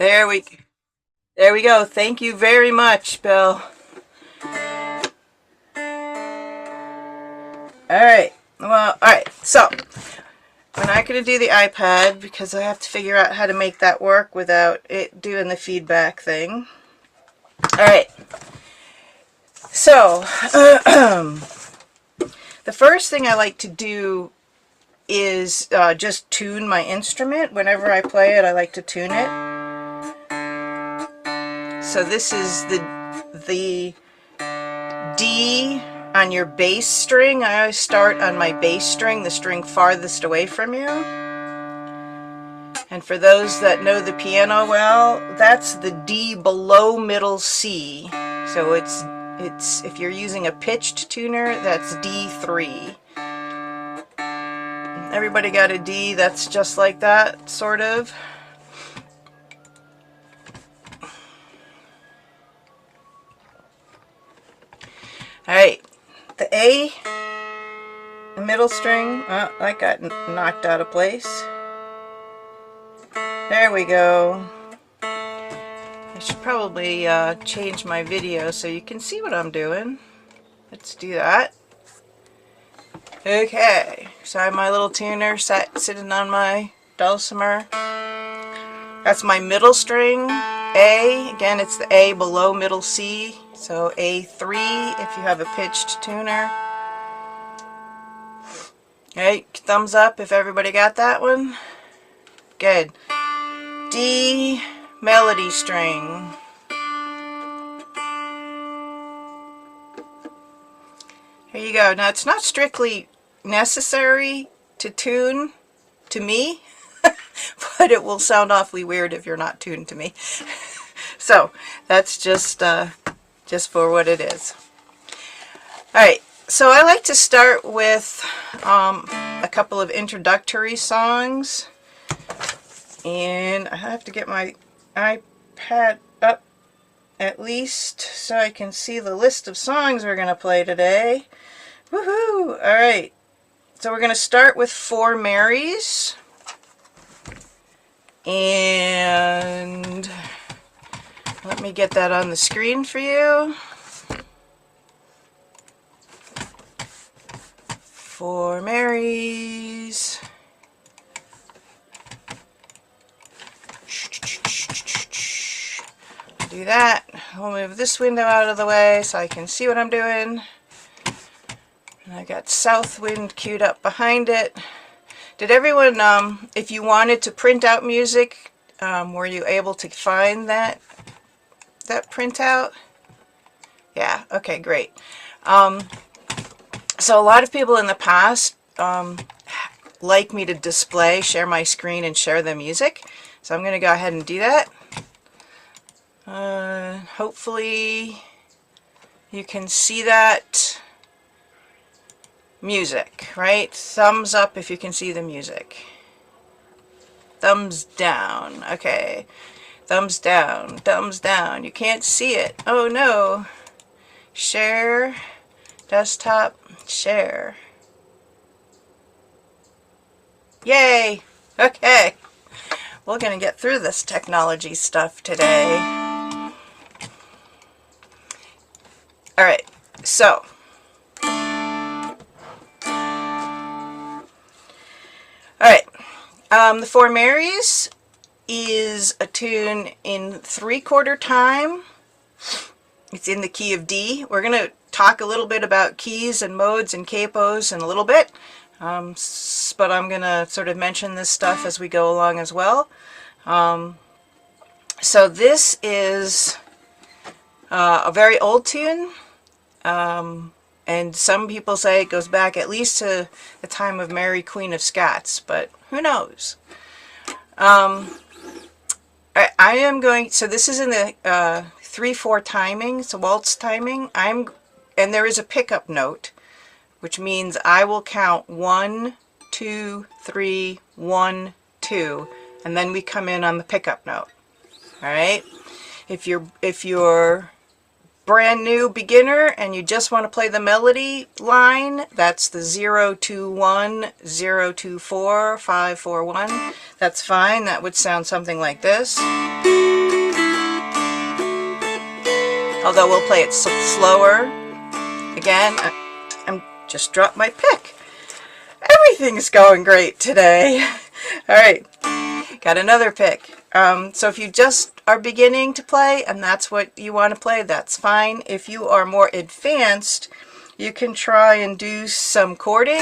There we go. Thank you very much, Bill. Alright. Well, alright. So, we're not going to do the iPad because I have to figure out how to make that work without it doing the feedback thing. Alright. So, the first thing I like to do is just tune my instrument. Whenever I play it, I like to tune it. So this is the D on your bass string. I always start on my bass string, the string farthest away from you. And for those that know the piano well, that's the D below middle C. So it's if you're using a pitched tuner, that's D3. Everybody got a D that's just like that, sort of. Alright, the A, the middle string, oh, that got knocked out of place. There we go. I should probably change my video so you can see what I'm doing. Let's do that. Okay, so I have my little tuner sitting on my dulcimer. That's my middle string, A. Again, it's the A below middle C, so A3 if you have a pitched tuner. Okay, thumbs up if everybody got that one. Good. D, melody string. Here you go. Now, it's not strictly necessary to tune to me, but it will sound awfully weird if you're not tuned to me. So, that's just for what it is. Alright, so I like to start with a couple of introductory songs. And I have to get my iPad up at least so I can see the list of songs we're going to play today. Woohoo! Alright, so we're going to start with Four Marys. And let me get that on the screen for you. Four Marys. Do that. I'll move this window out of the way so I can see what I'm doing. And I got Southwind queued up behind it. Did everyone, if you wanted to print out music, were you able to find that printout? Yeah, okay, great. So a lot of people in the past like me to share my screen and share the music. So I'm going to go ahead and do that. Hopefully you can see that music, right? Thumbs up if you can see the music. Thumbs down. Okay. Thumbs down. Thumbs down. You can't see it. Oh no. Share. Desktop. Share. Yay! Okay. We're going to get through this technology stuff today. Alright, so. Alright, the Four Marys is a tune in 3/4 time. It's in the key of D. We're going to talk a little bit about keys and modes and capos in a little bit. But I'm going to sort of mention this stuff as we go along as well. So this is a very old tune, and some people say it goes back at least to the time of Mary Queen of Scots, but who knows? I am going, so this is in the 3/4 timing, it's a waltz timing. And there is a pickup note, which means I will count 1, 2, 3, 1, 2, and then we come in on the pickup note. All right. If you're brand new beginner and you just want to play the melody line, that's the 0, 2, 1, 0, 2, 4, 5, 4, 1. That's fine. That would sound something like this. although we'll play it slower. Again, I'm just dropped my pick. Everything's going great today. All right, got another pick. So if you just are beginning to play and that's what you want to play, that's fine. If you are more advanced, you can try and do some chording.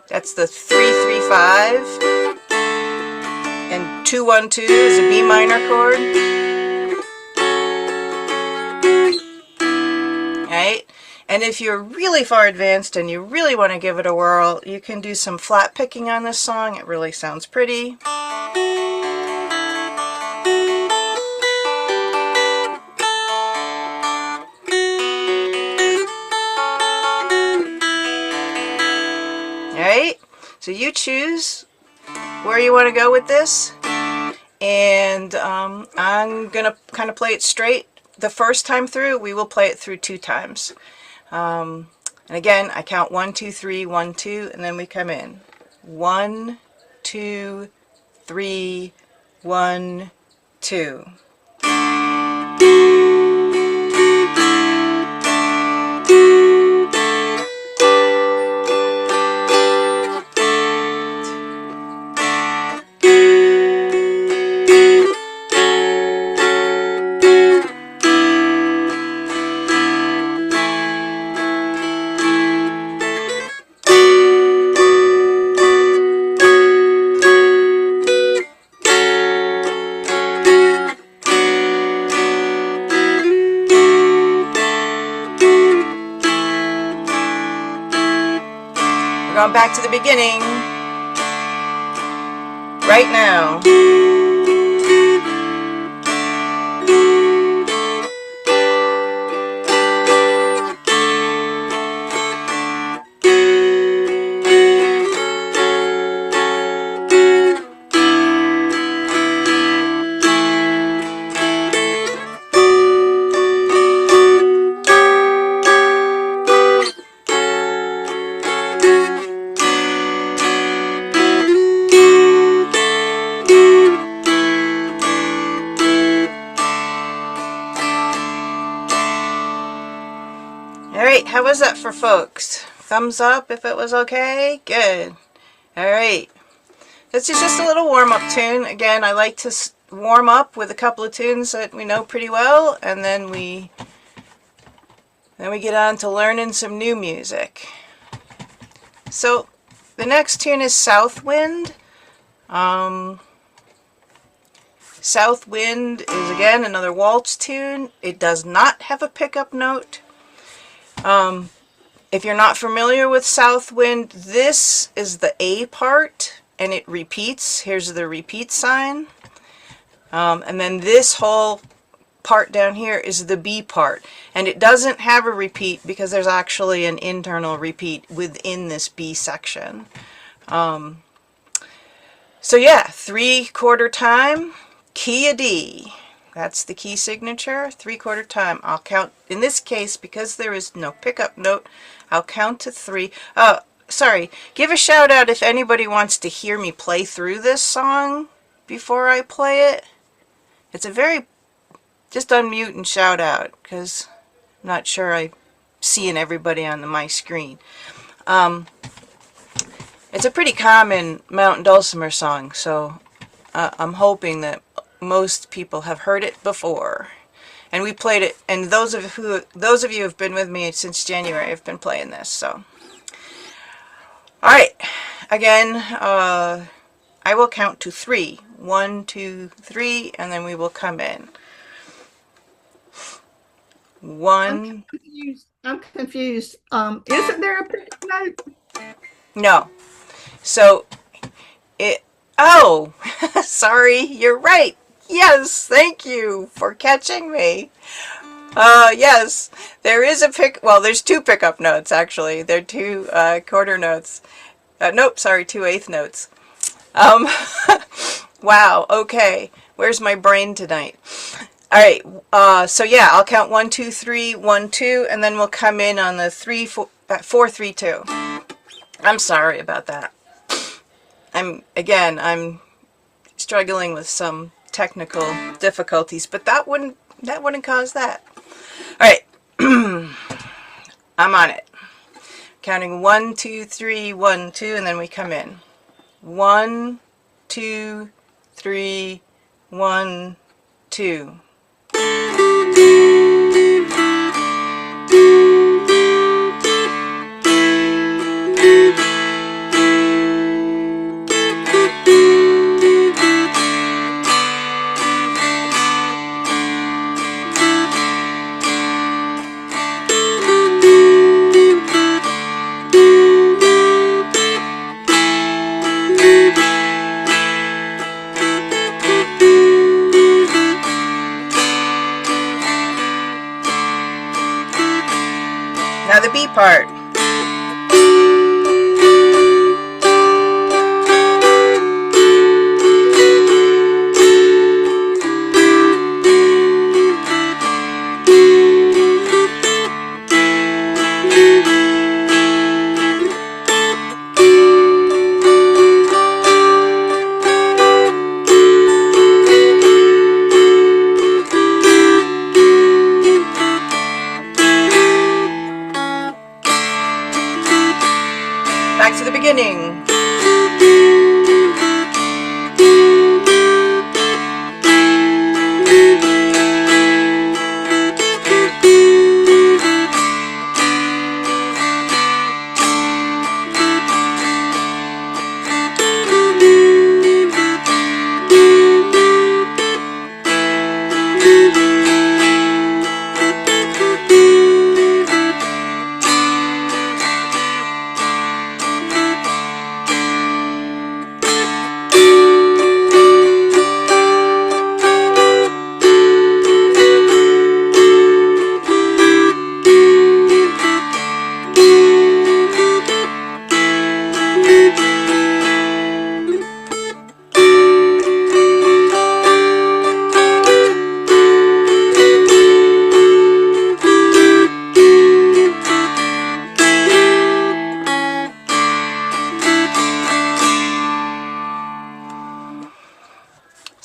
That's the 3-3-5, and 2-1-2 is a B minor chord. Right? And if you're really far advanced and you really want to give it a whirl, you can do some flat picking on this song. It really sounds pretty. Alright, so you choose where you want to go with this, and I'm going to kind of play it straight. The first time through, we will play it through 2 times. And again, I count 1, 2, 3, 1, 2, and then we come in. 1, 2, 3, 1, 2. We're going back to the beginning right now. Alright, how was that for folks? Thumbs up if it was okay? Good. Alright. This is just a little warm-up tune. Again, I like to warm up with a couple of tunes that we know pretty well, and then we get on to learning some new music. So, the next tune is Southwind. Southwind is again another waltz tune. It does not have a pickup note. If you're not familiar with Southwind, this is the A part and it repeats. Here's the repeat sign. And then this whole part down here is the B part. And it doesn't have a repeat because there's actually an internal repeat within this B section. So yeah, 3/4 time, key of D. That's the key signature, 3/4 time. I'll count, in this case, because there is no pickup note, I'll count to 3. Sorry, give a shout out if anybody wants to hear me play through this song before I play it. It's a very, just unmute and shout out, because I'm not sure I'm seeing everybody on my screen. It's a pretty common Mountain Dulcimer song, so I'm hoping that most people have heard it before, and we played it. And those of you who have been with me since January have been playing this. So, all right, again, I will count to 3. 1, 2, 3, and then we will come in. 1. I'm confused. Isn't there a pickup note? No. So it. Oh, sorry. You're right. Yes, thank you for catching me. Yes, there is a well, there's 2 pickup notes, actually. They're 2 quarter notes. Nope, sorry, 2 eighth notes. Wow, okay. Where's my brain tonight? Alright, so yeah, I'll count 1, 2, 3, 1, 2, and then we'll come in on the 4, 3, 2. I'm sorry about that. I'm struggling with some technical difficulties, but that wouldn't cause that. All right, I'm on it. Counting 1, 2, 3, 1, 2, and then we come in. 1, 2, 3, 1, 2. Now the B part. Back to the beginning.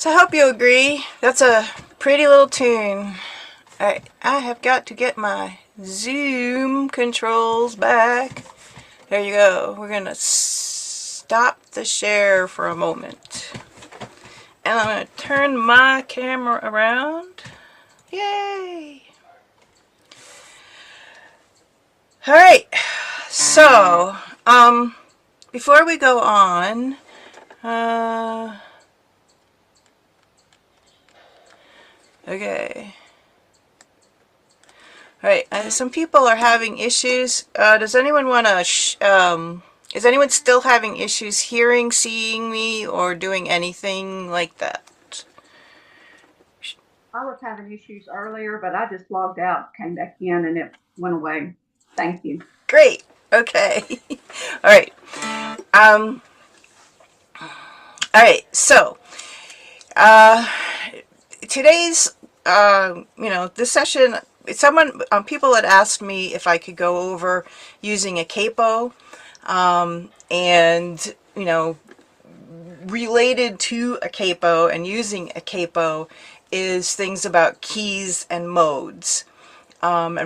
So I hope you agree. That's a pretty little tune. I have got to get my zoom controls back. There you go. We're going to stop the share for a moment. And I'm going to turn my camera around. Yay! Alright. So, before we go on, okay. Alright, some people are having issues. Does anyone want to, is anyone still having issues hearing, seeing me, or doing anything like that? I was having issues earlier, but I just logged out, came back in, and it went away. Thank you. Great. Okay. Alright. Alright, so, today's, this session, people had asked me if I could go over using a capo, and, related to a capo and using a capo is things about keys and modes. And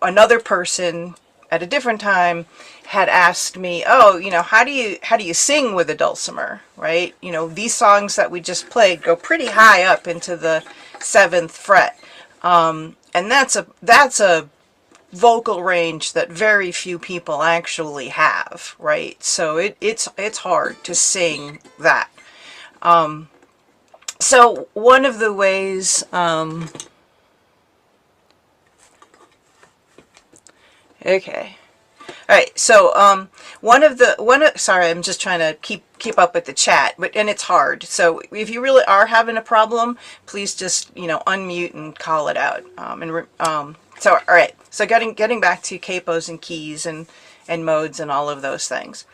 another person at a different time had asked me, how do you sing with a dulcimer, right? These songs that we just played go pretty high up into the 7th fret. And that's a vocal range that very few people actually have, right? So it's hard to sing that. So one of the ways, okay. All right. So, sorry, I'm just trying to keep up with the chat, and it's hard. So if you really are having a problem, please just, unmute and call it out. So, all right. So getting back to capos and keys and modes and all of those things.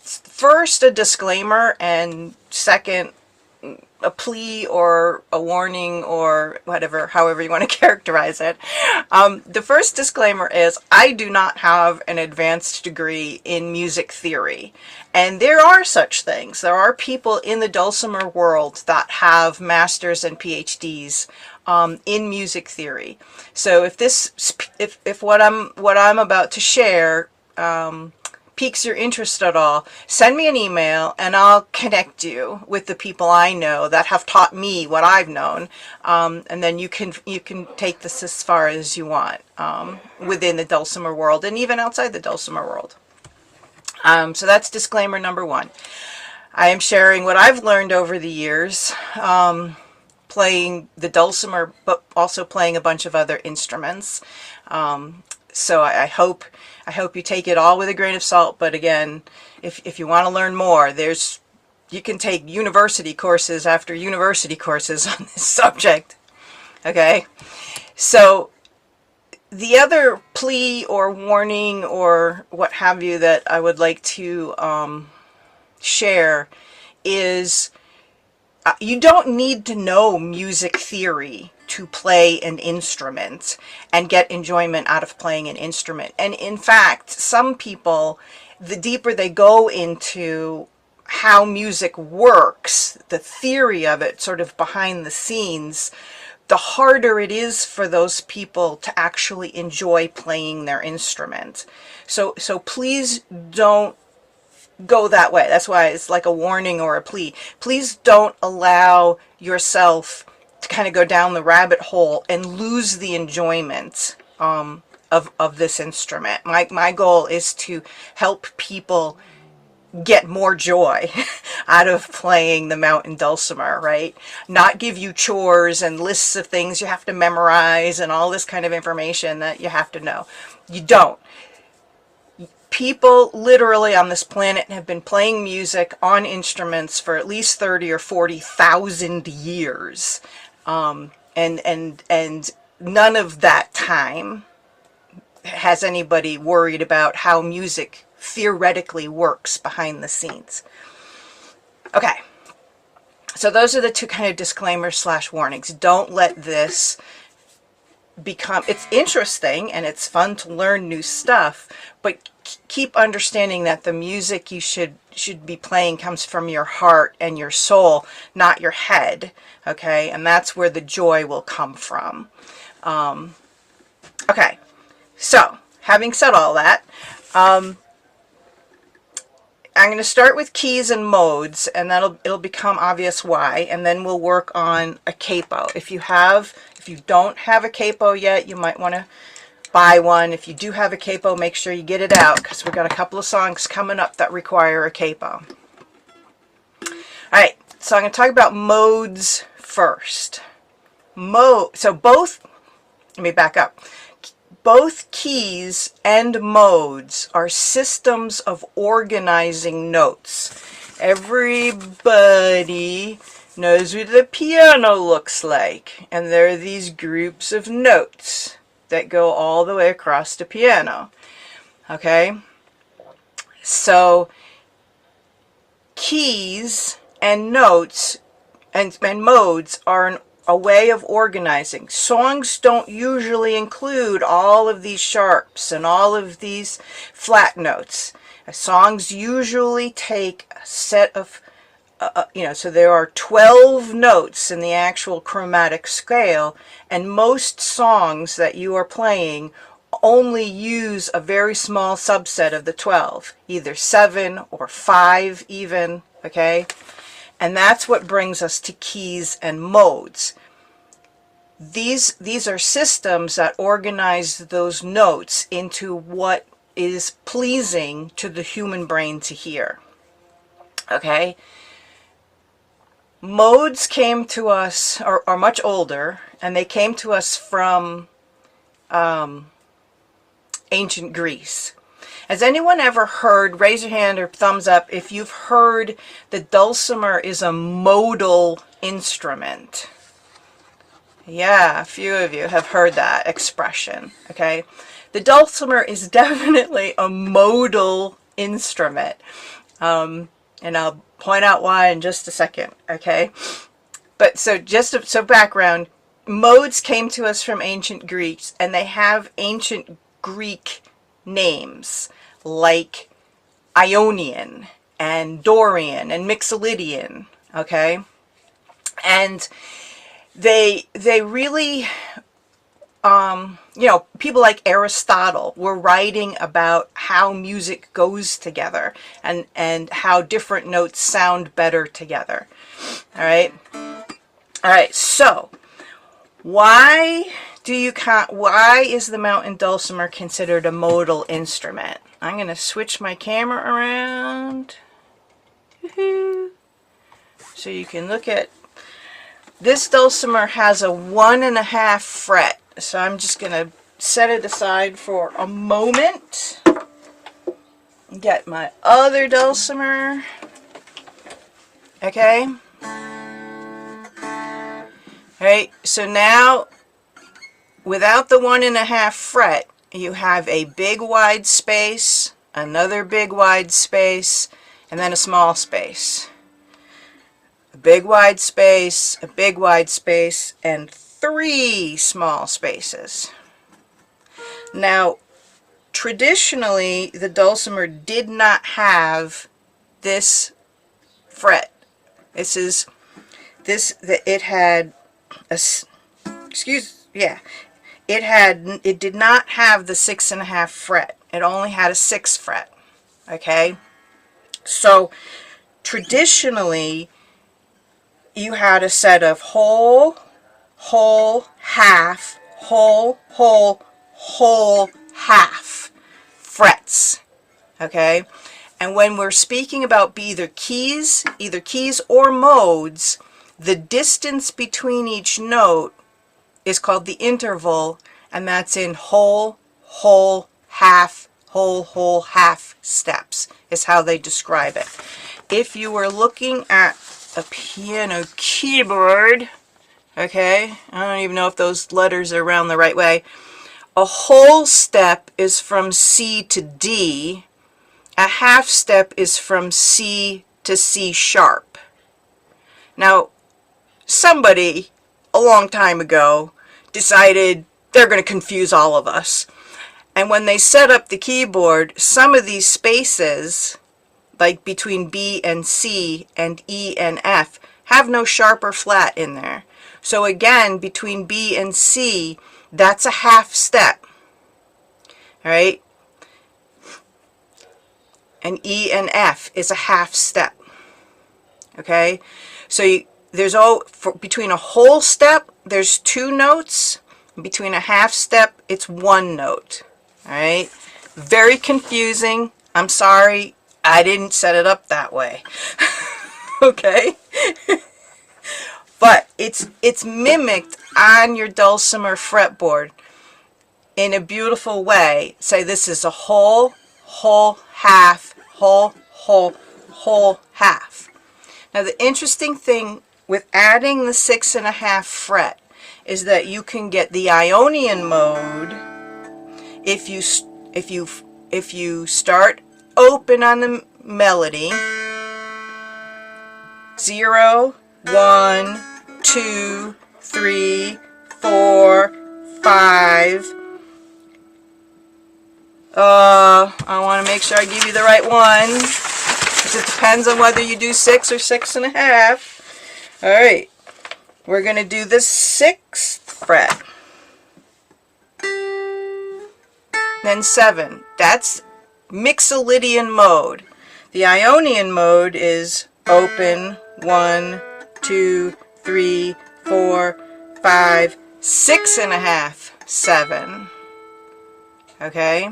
First, a disclaimer, and second, a plea or a warning or whatever, however you want to characterize it. The first disclaimer is I do not have an advanced degree in music theory. And there are such things. There are people in the dulcimer world that have masters and PhDs in music theory. So if what I'm about to share piques your interest at all, send me an email and I'll connect you with the people I know that have taught me what I've known, and then you can take this as far as you want within the dulcimer world and even outside the dulcimer world. So that's disclaimer number one. I am sharing what I've learned over the years, playing the dulcimer, but also playing a bunch of other instruments. So I hope you take it all with a grain of salt. But again, if you want to learn more, you can take university courses after university courses on this subject. Okay, so the other plea or warning or what have you that I would like to share is you don't need to know music theory to play an instrument and get enjoyment out of playing an instrument. And in fact, some people, the deeper they go into how music works, the theory of it sort of behind the scenes, the harder it is for those people to actually enjoy playing their instrument. So please don't go that way. That's why it's like a warning or a plea. Please don't allow yourself to kind of go down the rabbit hole and lose the enjoyment of this instrument. My goal is to help people get more joy out of playing the Mountain Dulcimer, right? Not give you chores and lists of things you have to memorize and all this kind of information that you have to know. You don't. People literally on this planet have been playing music on instruments for at least 30 or 40,000 years. And none of that time has anybody worried about how music theoretically works behind the scenes. Okay, so those are the two kind of disclaimers / warnings. Don't let this become, it's interesting and it's fun to learn new stuff, but keep understanding that the music you should be playing comes from your heart and your soul, not your head. Okay, and that's where the joy will come from. Okay, so having said all that, I'm going to start with keys and modes, and it'll become obvious why, and then we'll work on a capo. If you don't have a capo yet, you might want to buy one. If you do have a capo, make sure you get it out, because we've got a couple of songs coming up that require a capo. Alright, so I'm going to talk about modes first. Let me back up. Both keys and modes are systems of organizing notes. Everybody knows what the piano looks like, and there are these groups of notes that go all the way across the piano. Okay? So keys and notes and modes are a way of organizing. Songs don't usually include all of these sharps and all of these flat notes. Songs usually take a set of, so there are 12 notes in the actual chromatic scale, and most songs that you are playing only use a very small subset of the 12, either 7 or 5 even, okay? And that's what brings us to keys and modes. These are systems that organize those notes into what is pleasing to the human brain to hear. Okay? Modes came to us, are much older, and they came to us from ancient Greece. Has anyone ever heard, raise your hand or thumbs up, if you've heard the dulcimer is a modal instrument? Yeah, a few of you have heard that expression, okay? The dulcimer is definitely a modal instrument. And I'll point out why in just a second, okay? But so so background, modes came to us from ancient Greeks, and they have ancient Greek names like Ionian and Dorian and Mixolydian, okay? And they really, you know, people like Aristotle were writing about how music goes together and how different notes sound better together. All right. All right. So why is the Mountain Dulcimer considered a modal instrument? I'm going to switch my camera around. So you can look at this dulcimer. Has a 1.5 fret. So I'm just going to set it aside for a moment. Get my other dulcimer. Okay. Alright, so now without the 1.5 fret, you have a big wide space, another big wide space, and then a small space. A big wide space, a big wide space, and 3 small spaces. Now, traditionally, the dulcimer did not have this fret. It had a, it did not have the 6.5 fret. It only had a 6 fret. Okay? So, traditionally, you had a set of whole, whole, half, whole, whole, whole, half frets. Okay? And when we're speaking about either keys or modes, the distance between each note is called the interval, and that's in whole, whole, half, whole, half steps, is how they describe it. If you were looking at a piano keyboard, okay, I don't even know if those letters are around the right way. A whole step is from C to D. A half step is from C to C sharp. Now, somebody a long time ago decided they're going to confuse all of us. And when they set up the keyboard, some of these spaces, like between B and C and E and F, have no sharp or flat in there. So again, between B and C, that's a half step. All right? And E and F is a half step. Okay? So between a whole step, there's 2 notes. Between a half step, it's 1 note. All right? Very confusing. I'm sorry, I didn't set it up that way. Okay? But it's mimicked on your dulcimer fretboard in a beautiful way. Say this is a whole, whole, half, whole, whole, whole, half. Now the interesting thing with adding the 6.5 fret is that you can get the Ionian mode if you start open on the melody. 0, 1, 2, 3, 4, 5. I want to make sure I give you the right one, because it depends on whether you do 6 or 6.5. Alright, we're going to do the 6th fret. Then 7. That's Mixolydian mode. The Ionian mode is open, 1, 2, 3, 4, 5, 6.5, 7. Okay?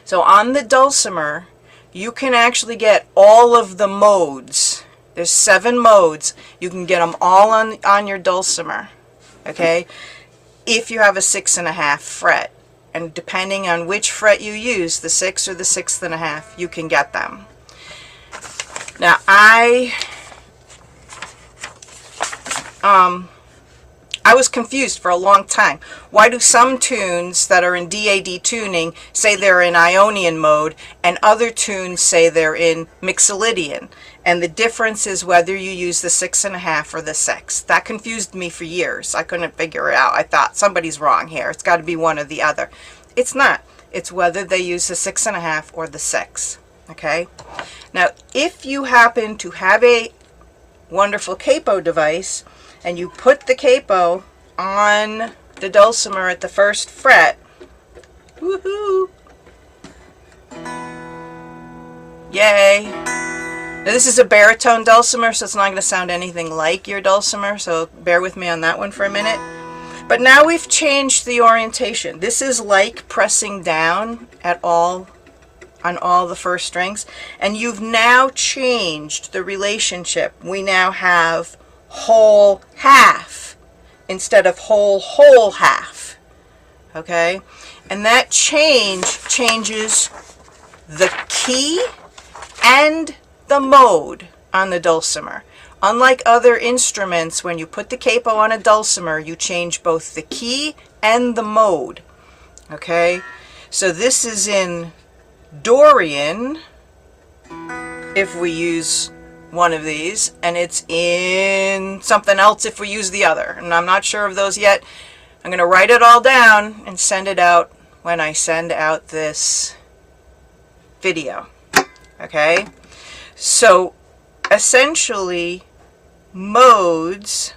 So on the dulcimer, you can actually get all of the modes. There's 7 modes. You can get them all on your dulcimer. Okay? If you have a 6.5 fret. And depending on which fret you use, the 6 or the 6.5, you can get them. Now I was confused for a long time. Why do some tunes that are in DAD tuning say they're in Ionian mode and other tunes say they're in Mixolydian? And the difference is whether you use the 6.5 or the 6. That confused me for years. I couldn't figure it out. I thought somebody's wrong here. It's got to be one or the other. It's not. It's whether they use the 6.5 or the 6. Okay? Now, if you happen to have a wonderful capo device, and you put the capo on the dulcimer at the first fret, woohoo! Yay! Now this is a baritone dulcimer, so it's not going to sound anything like your dulcimer, so bear with me on that one for a minute. But now we've changed the orientation. This is like pressing down on all the first strings, and you've now changed the relationship. We now have whole half instead of whole half. Okay? And that changes the key and the mode on the dulcimer. Unlike other instruments, when you put the capo on a dulcimer, you change both the key and the mode. Okay? So this is in Dorian if we use one of these, and it's in something else if we use the other, and I'm not sure of those yet. I'm going to write it all down and send it out when I send out this video. Okay, so essentially modes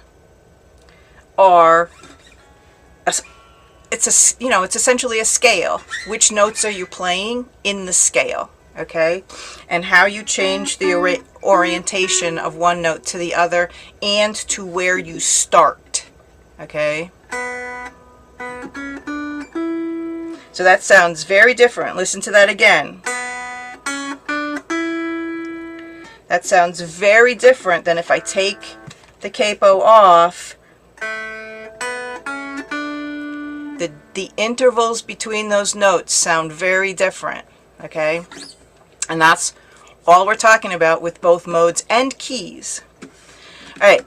are it's essentially a scale. Which notes are you playing in the scale? Okay, and how you change the orientation of one note to the other and to where you start. Okay, so that sounds very different. Listen to that again. That sounds very different than if I take the capo off. The intervals between those notes sound very different. Okay, and that's all we're talking about with both modes and keys. All right,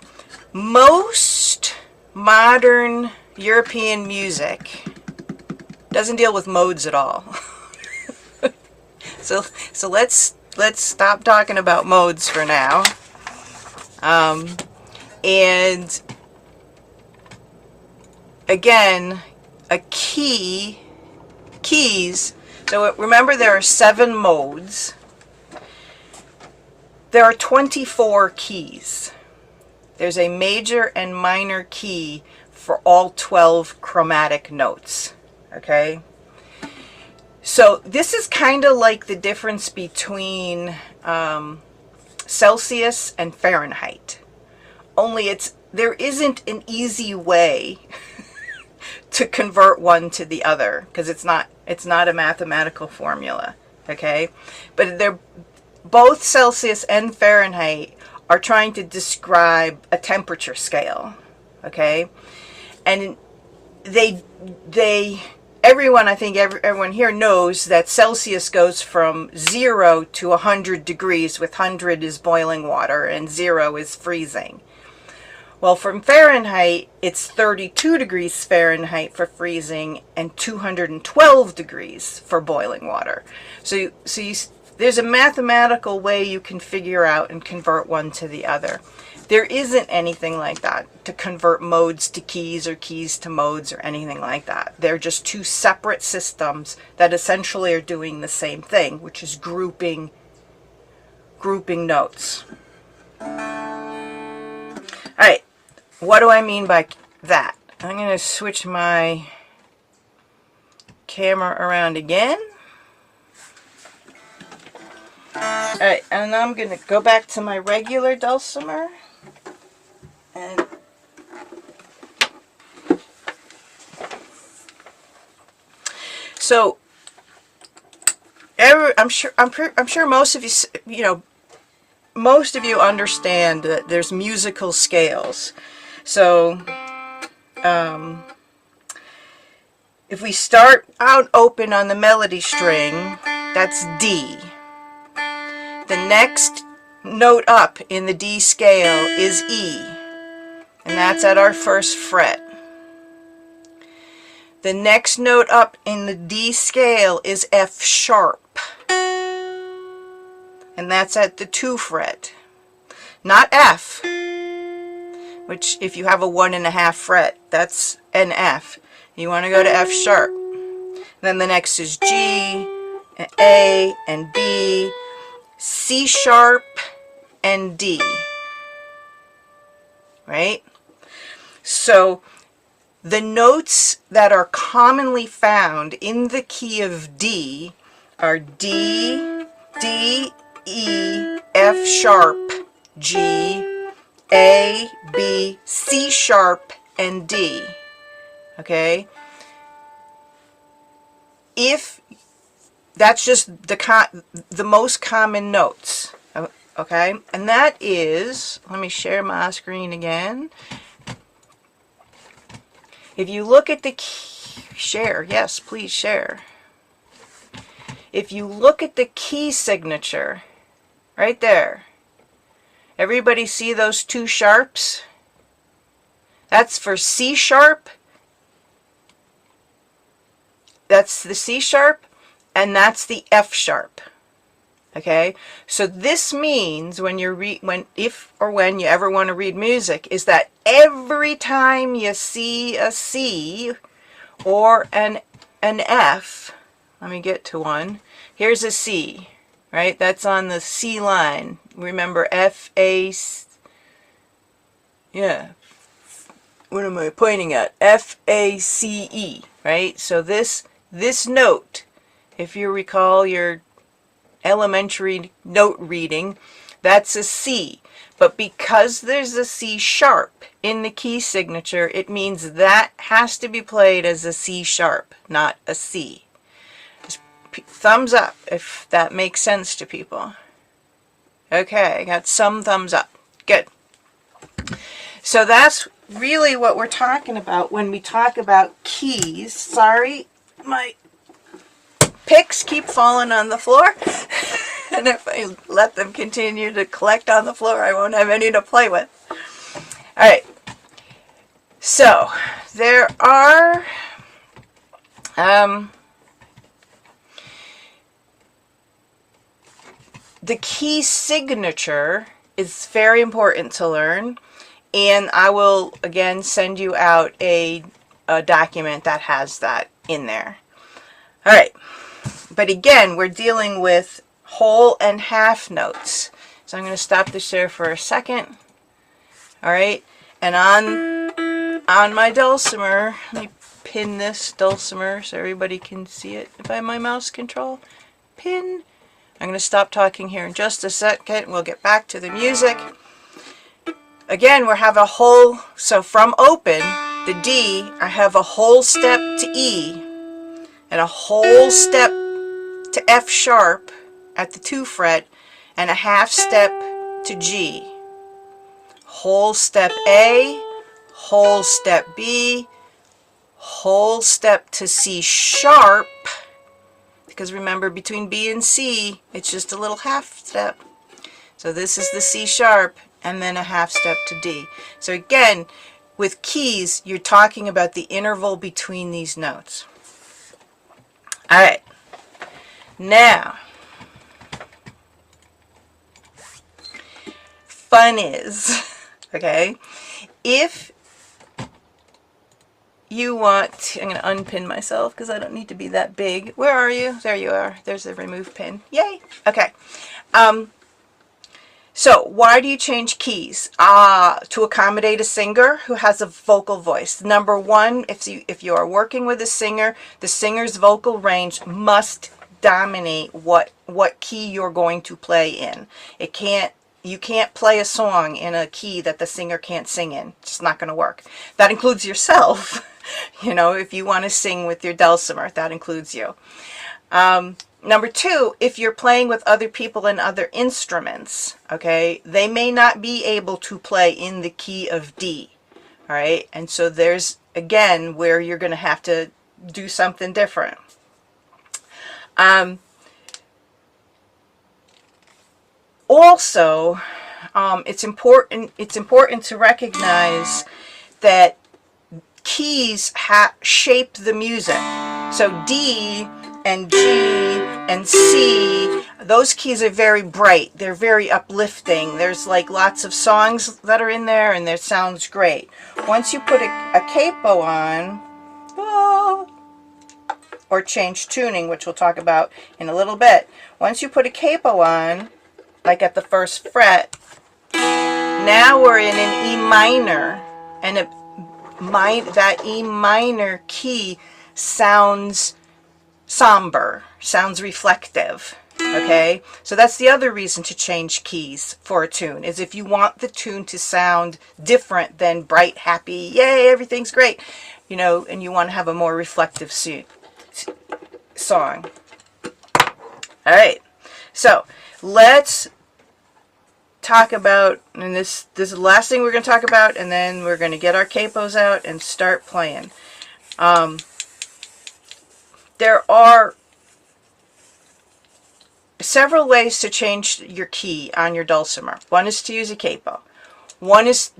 most modern European music doesn't deal with modes at all. so let's stop talking about modes for now. And again, a keys. So remember, there are 7 modes. There are 24 keys. There's a major and minor key for all 12 chromatic notes. Okay? So this is kind of like the difference between Celsius and Fahrenheit. Only there isn't an easy way to convert one to the other, because it's not a mathematical formula. Okay, but they're both Celsius and Fahrenheit are trying to describe a temperature scale. Okay, and everyone, I think everyone here knows that Celsius goes from 0 to 100 degrees, with 100 is boiling water and 0 is freezing. Well, from Fahrenheit, it's 32 degrees Fahrenheit for freezing and 212 degrees for boiling water. So there's a mathematical way you can figure out and convert one to the other. There isn't anything like that to convert modes to keys or keys to modes or anything like that. They're just two separate systems that essentially are doing the same thing, which is grouping notes. All right. What do I mean by that? I'm going to switch my camera around again. Alright, and I'm going to go back to my regular dulcimer. And so I'm sure most of you, most of you understand that there's musical scales. So, if we start out open on the melody string, that's D. The next note up in the D scale is E, and that's at our first fret. The next note up in the D scale is F sharp. And that's at the 2 fret. Not F, which if you have a 1.5 fret, that's an F. You want to go to F sharp. Then the next is G, and A, and B, C sharp, and D. Right? So the notes that are commonly found in the key of D are D, D, E, F sharp, G, A, B, C sharp, and D. Okay? If that's just the most common notes. Okay? And that is, let me share my screen again. If you look at the key, share, yes, please share. If you look at the key signature, right there, everybody see those 2 sharps? That's for C sharp. That's the C sharp, and that's the F sharp. Okay, so this means when you when you ever want to read music, is that every time you see a C or an F, let me get to one. Here's a C, right? That's on the C line. Remember F A. Yeah. What am I pointing at? F A C E, right? So this note, if you recall your elementary note reading, that's a C. But because there's a C sharp in the key signature, it means that has to be played as a C sharp, not a C. Just thumbs up if that makes sense to people. Okay, I got some thumbs up. Good. So that's really what we're talking about when we talk about keys. Sorry, my picks keep falling on the floor. And if I let them continue to collect on the floor, I won't have any to play with. All right. So there are the key signature is very important to learn, and I will again send you out a document that has that in there. All right. But again, we're dealing with whole and half notes. So I'm going to stop the share for a second. All right. And on my dulcimer, let me pin this dulcimer so everybody can see it by my mouse control. Pin. I'm going to stop talking here in just a second. We'll get back to the music. Again, we have a whole, so from open, the D, I have a whole step to E and a whole step to F sharp at the 2 fret and a half step to G. Whole step A, whole step B, whole step to C sharp, because remember between B and C it's just a little half step. So this is the C sharp and then a half step to D. So again, with keys you're talking about the interval between these notes. All right. Now, fun is, okay, if you want, I'm going to unpin myself because I don't need to be that big. Where are you? There you are. There's the remove pin. Yay. Okay. So why do you change keys? To accommodate a singer who has a vocal voice. Number one, if you are working with a singer, the singer's vocal range must dominate what key you're going to play in. You can't play a song in a key that the singer can't sing in. It's just not going to work. That includes yourself. You know, if you want to sing with your dulcimer, that includes you. Number two, if you're playing with other people and other instruments, okay, they may not be able to play in the key of D, all right? And so there's, again, where you're going to have to do something different. Also, it's important to recognize that keys shape the music. So D and G and C, those keys are very bright. They're very uplifting. There's like lots of songs that are in there, and it sounds great. Once you put a capo on, or change tuning, which we'll talk about in a little bit. Once you put a capo on, like at the first fret, now we're in an E minor, and that E minor key sounds somber, sounds reflective. Okay, so that's the other reason to change keys for a tune, is if you want the tune to sound different than bright, happy, yay, everything's great, you know, and you want to have a more reflective song. All right, so let's talk about, and this is the last thing we're going to talk about, and then we're going to get our capos out and start playing. There are several ways to change your key on your dulcimer. One is to use a capo. One is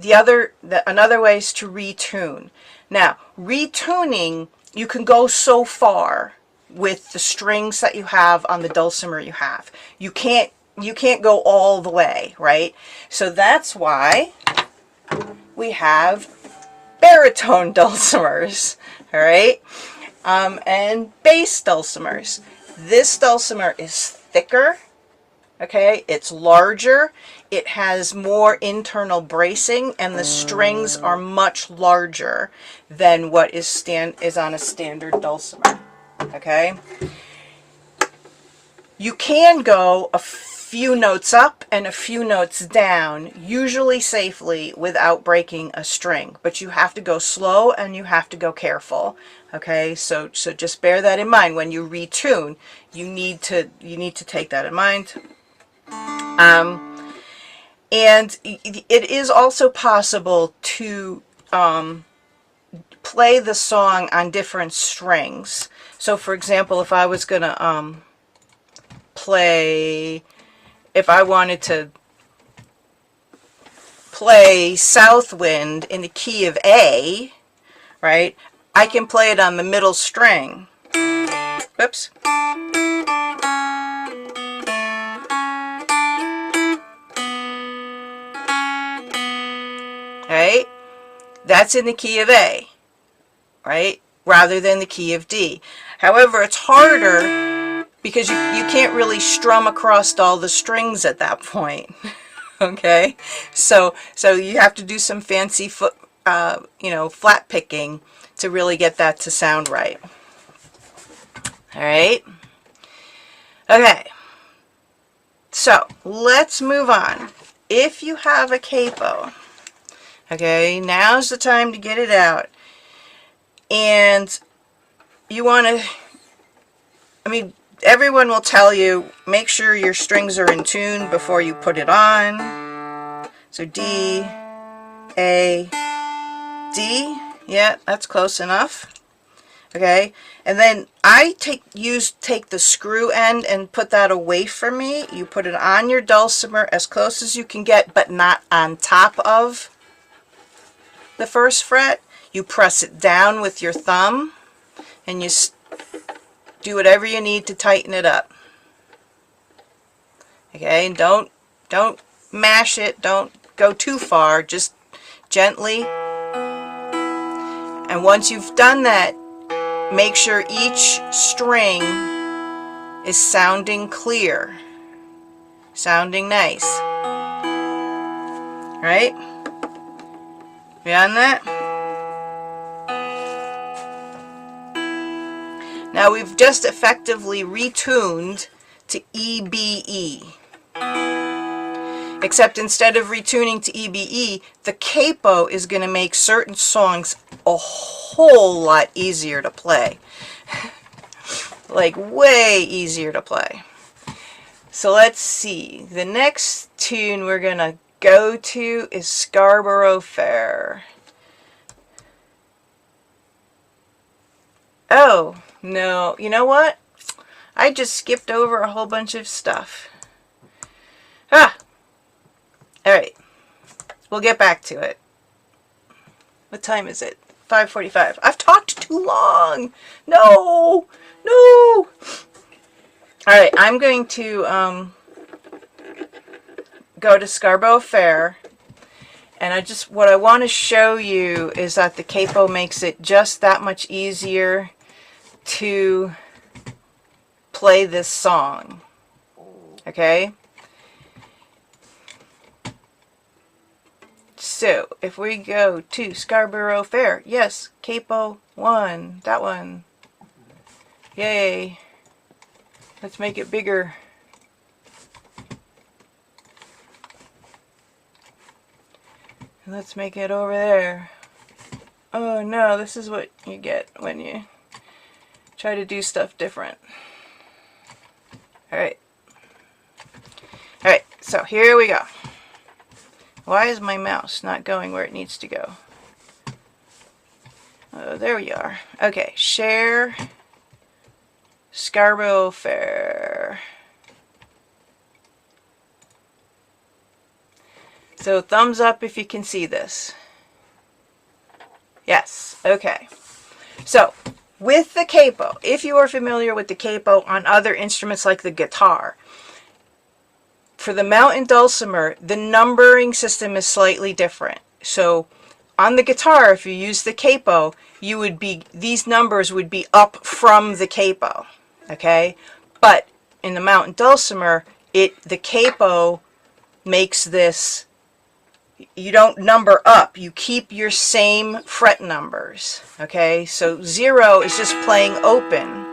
another way is to retune. Now, retuning, you can go so far with the strings that you have on the dulcimer you have. You can't go all the way, right? So that's why we have baritone dulcimers, all right? And bass dulcimers. This dulcimer is thicker, okay? It's larger. It has more internal bracing, and the strings are much larger than what is on a standard dulcimer, okay? You can go a few notes up and a few notes down, usually safely, without breaking a string, but you have to go slow and you have to go careful. Okay, so just bear that in mind when you retune. You need to take that in mind. And it is also possible to play the song on different strings. So, for example, if I was gonna if I wanted to play Southwind in the key of A, right, I can play it on the middle string. Whoops. Right? That's in the key of A, right? Rather than the key of D. However, it's harder because you can't really strum across all the strings at that point. Okay? So you have to do some fancy flat picking to really get that to sound right. All right? Okay. So, let's move on. If you have a capo, okay, now's the time to get it out. And you want to, everyone will tell you, make sure your strings are in tune before you put it on. So D, A, D. Yeah, that's close enough. Okay, and then I take the screw end and put that away from me. You put it on your dulcimer as close as you can get, but not on top of the first fret. You press it down with your thumb, and you do whatever you need to tighten it up. Okay, and don't mash it. Don't go too far. Just gently. And once you've done that, make sure each string is sounding clear, sounding nice. Right? Beyond that? Now we've just effectively retuned to EBE. Except instead of retuning to EBE, the capo is going to make certain songs a whole lot easier to play. Like way easier to play. So let's see. The next tune we're going to go to is Scarborough Fair. Oh, no. You know what? I just skipped over a whole bunch of stuff. Alright. We'll get back to it. What time is it? 5:45. I've talked too long. No, no. All right, I'm going to go to Scarborough Fair, and what I want to show you is that the capo makes it just that much easier to play this song. Okay? So, if we go to Scarborough Fair, yes, Capo 1, that one. Yay. Let's make it bigger. And let's make it over there. Oh no, this is what you get when you try to do stuff different. Alright. Alright, so here we go. Why is my mouse not going where it needs to go? Oh, there we are. Okay, share Scarborough Fair. So thumbs up if you can see this. Yes, okay. So, with the capo, if you are familiar with the capo on other instruments like the guitar, for the Mountain Dulcimer, the numbering system is slightly different. So on the guitar, if you use the capo, these numbers would be up from the capo, okay? But in the Mountain Dulcimer, the capo makes this, you don't number up, you keep your same fret numbers, okay? So 0 is just playing open.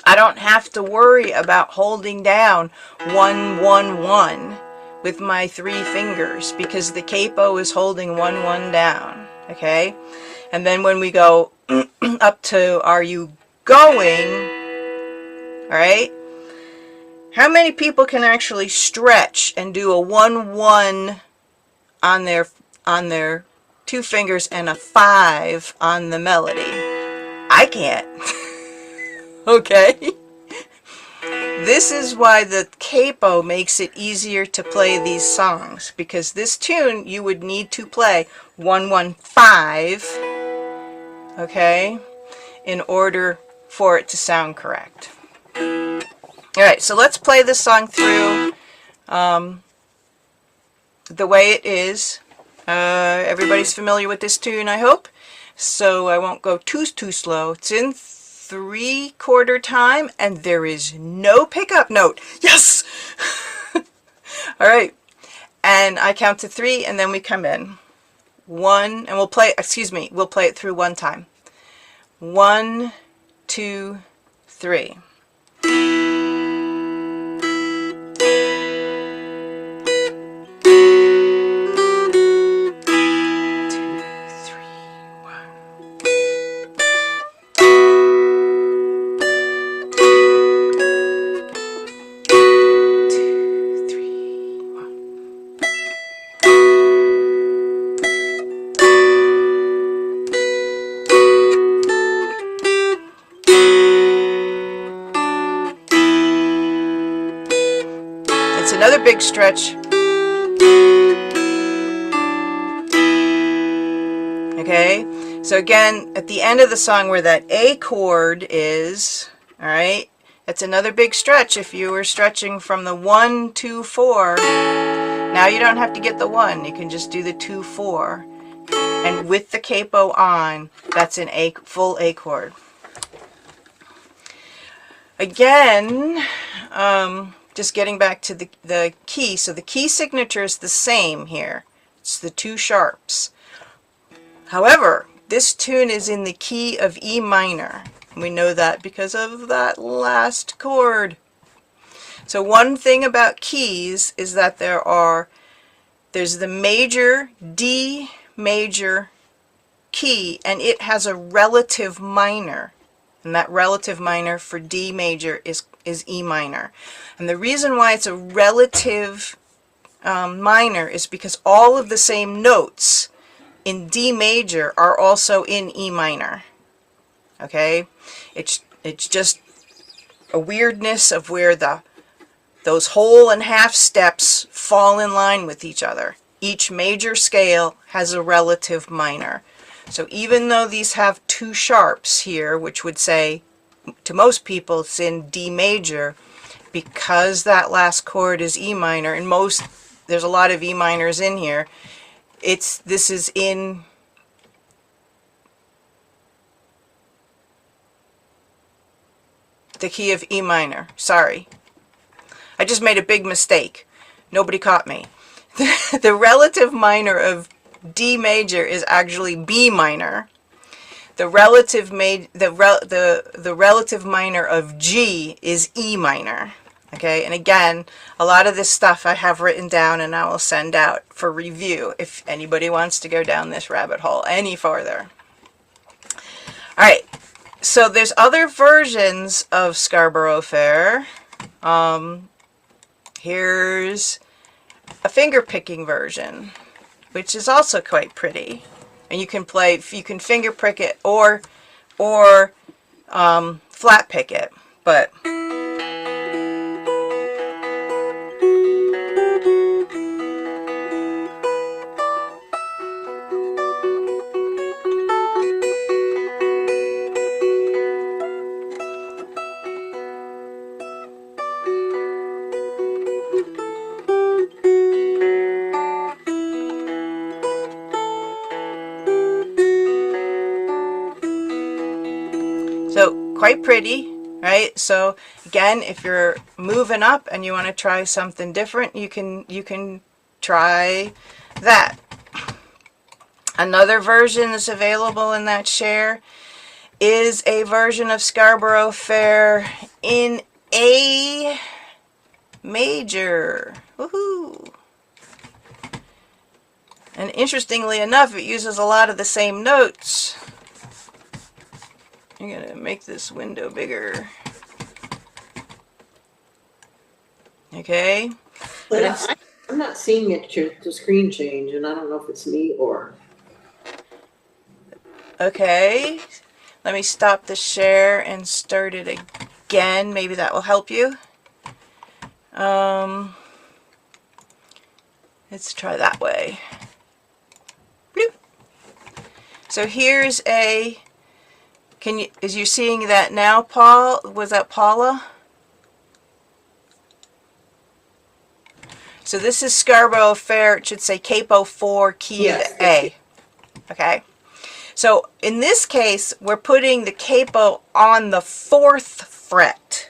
I don't have to worry about holding down 1, 1, 1 with my 3 fingers because the capo is holding 1, 1 down, okay? And then when we go up to are you going, all right? How many people can actually stretch and do a 1, 1 on their 2 fingers and a 5 on the melody? I can't. Okay? This is why the capo makes it easier to play these songs, because this tune you would need to play 1, 1, 5, okay, in order for it to sound correct. Alright, so let's play this song through the way it is. Everybody's familiar with this tune, I hope, so I won't go too slow. It's in 3/4 time, and there is no pickup note. Yes! Alright, and I count to 3, and then we come in. 1, and we'll play it through one time. 1, 2, 3. Another big stretch. Okay, so again, at the end of the song where that A chord is, all right, that's another big stretch. If you were stretching from the 1, 2, 4, now you don't have to get the 1. You can just do the 2, 4. And with the capo on, that's an full A chord. Again, just getting back to the key. So the key signature is the same here. It's the 2 sharps. However, this tune is in the key of E minor. We know that because of that last chord. So one thing about keys is that there's the major D major key, and it has a relative minor. And that relative minor for D major is E minor. And the reason why it's a relative minor is because all of the same notes in D major are also in E minor. Okay? It's just a weirdness of where those whole and half steps fall in line with each other. Each major scale has a relative minor. So even though these have two sharps here, which would say to most people it's in D major, because that last chord is E minor, and there's a lot of E minors in here, this is in the key of E minor. Sorry. I just made a big mistake. Nobody caught me. The relative minor of D major is actually B minor. The relative minor of G is E minor. Okay, and again, a lot of this stuff I have written down and I will send out for review if anybody wants to go down this rabbit hole any farther. Alright, so there's other versions of Scarborough Fair. Here's a finger picking version, which is also quite pretty. And you can finger pick it or flat pick it, but so quite pretty, right? So again, if you're moving up and you want to try something different, you can try that. Another version that's available in that share is a version of Scarborough Fair in A major. Woohoo! And interestingly enough, it uses a lot of the same notes. I'm going to make this window bigger. Okay. But I'm not seeing the screen change, and I don't know if it's me or... Okay. Let me stop the share and start it again. Maybe that will help you. Let's try that way. Bloop. So here's a... Is you seeing that now, Paul? Was that Paula? So this is Scarborough Fair. It should say Capo 4, key of A. Okay. So in this case, we're putting the capo on the 4th fret.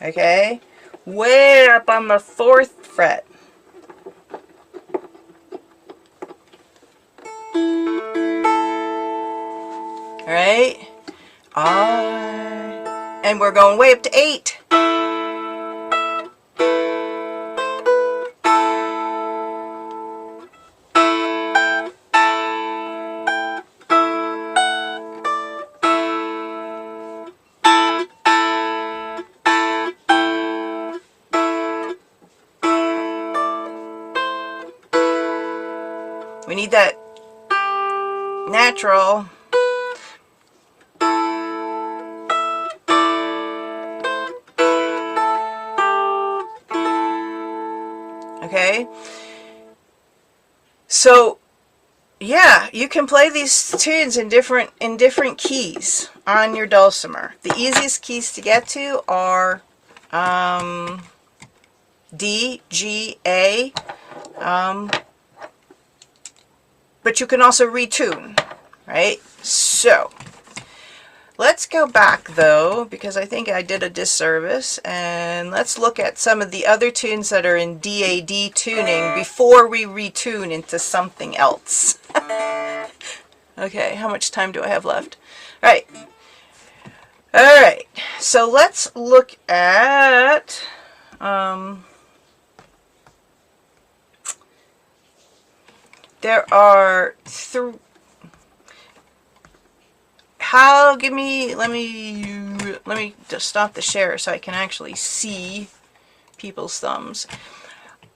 Okay? Way up on the 4th fret. Alright? And we're going way up to 8. We need that natural. Okay, so yeah, you can play these tunes in different keys on your dulcimer. The easiest keys to get to are D, G, A, but you can also retune, right? So let's go back though, because I think I did a disservice, and let's look at some of the other tunes that are in DAD tuning before we retune into something else. Okay, how much time do I have left? Alright, so let's look at there are let me just stop the share so I can actually see people's thumbs.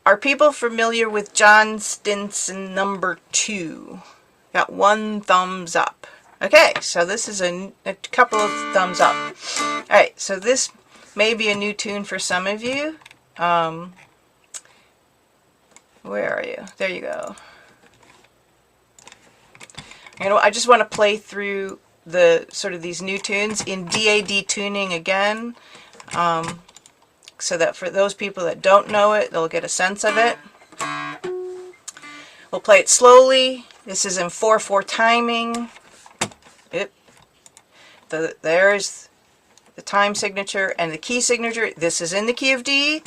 Are people familiar with John Stinson number 2? Got 1 thumbs up. Okay, so this is a couple of thumbs up. Alright, so this may be a new tune for some of you. Where are you? There you go. You know, I just want to play through the sort of these new tunes in DAD tuning again, so that for those people that don't know it, they'll get a sense of it. We'll play it slowly. This is in 4/4 timing. There's the time signature and the key signature. This is in the key of D.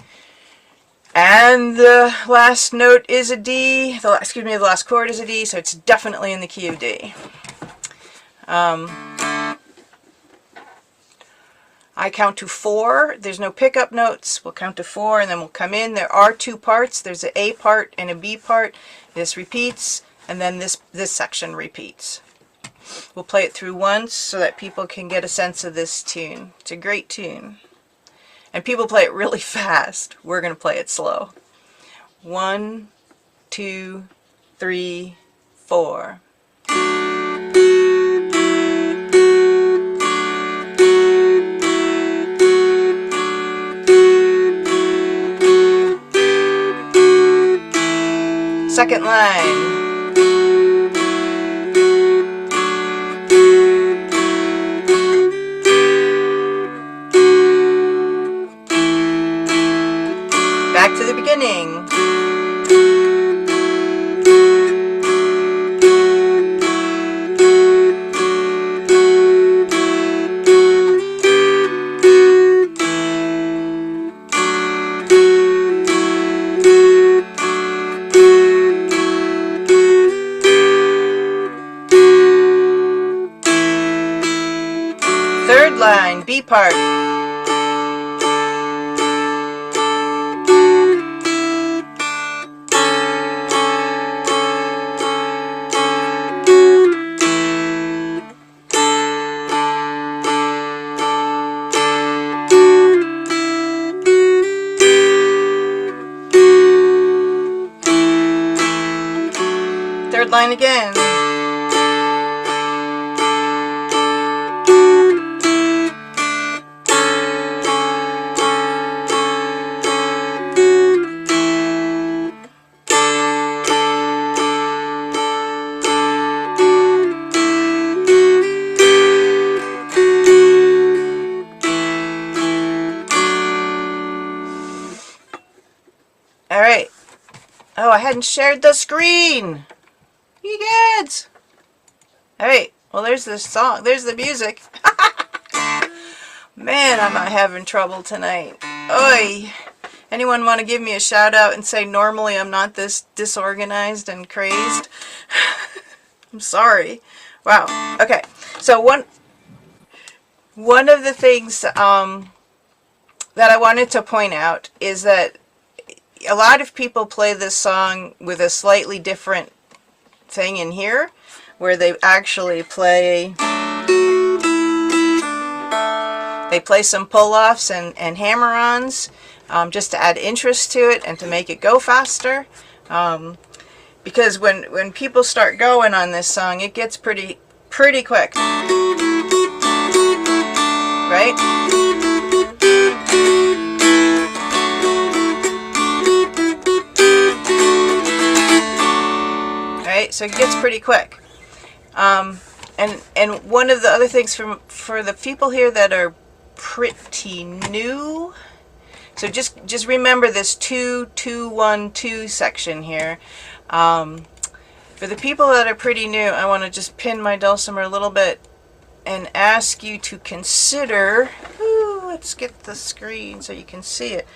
And the last note is a D. The last chord is a D, so it's definitely in the key of D. I count to 4. There's no pickup notes. We'll count to 4 and then we'll come in. There are 2 parts. There's an A part and a B part. This repeats, and then this section repeats. We'll play it through once so that people can get a sense of this tune. It's a great tune. And people play it really fast. We're going to play it slow. 1, 2, 3, 4. Second line. Back to the beginning. Third line, B part. Third line again. All right. Oh, I hadn't shared the screen. You kids. All right. Well, there's the song. There's the music. Man, I'm not having trouble tonight. Oi. Anyone want to give me a shout out and say normally I'm not this disorganized and crazed? I'm sorry. Wow. Okay. So one of the things that I wanted to point out is that a lot of people play this song with a slightly different thing in here, where they actually play some pull-offs and hammer-ons, just to add interest to it and to make it go faster. Because when people start going on this song, it gets pretty quick, right? So it gets pretty quick. And one of the other things for the people here that are pretty new, so just remember this 2-2-1-2 section here. For the people that are pretty new, I want to just pin my dulcimer a little bit and ask you to consider. Let's get the screen so you can see it.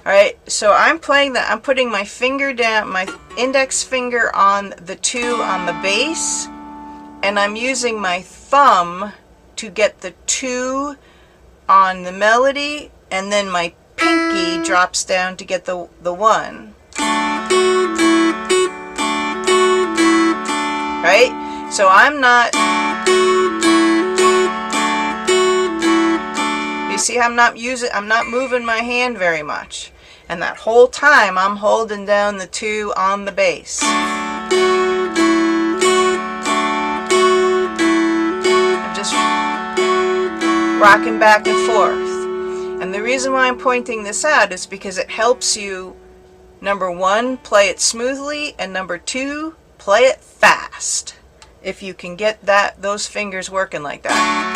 Alright, so I'm playing that. I'm putting my finger down, my index finger on the 2 on the bass, and I'm using my thumb to get the 2 on the melody, and then my pinky drops down to get the 1. Right? So I'm not. You see, I'm not moving my hand very much. And that whole time I'm holding down the 2 on the bass. I'm just rocking back and forth. And the reason why I'm pointing this out is because it helps you, number 1, play it smoothly, and number 2, play it fast. if you can get those fingers working like that.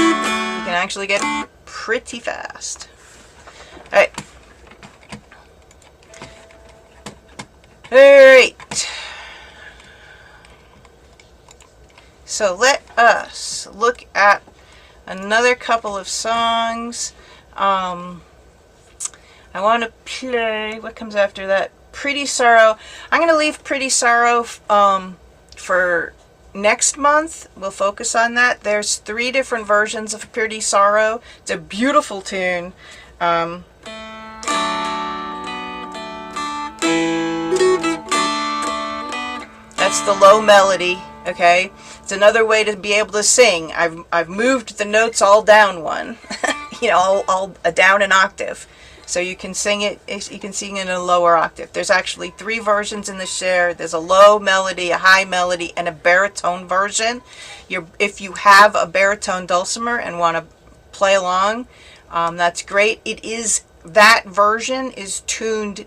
You can actually get pretty fast. Alright. Alright. So let us look at another couple of songs. I want to play, what comes after that? Pretty Sorrow. I'm going to leave Pretty Sorrow for next month. We'll focus on that. There's 3 different versions of Pretty Sorrow. It's a beautiful tune. That's the low melody, okay? It's another way to be able to sing. I've moved the notes all down one, you know, all down an octave. So you can sing it, you can sing it in a lower octave. There's actually 3 versions in the share. There's a low melody, a high melody, and a baritone version. If you have a baritone dulcimer and want to play along, that's great. That version is tuned,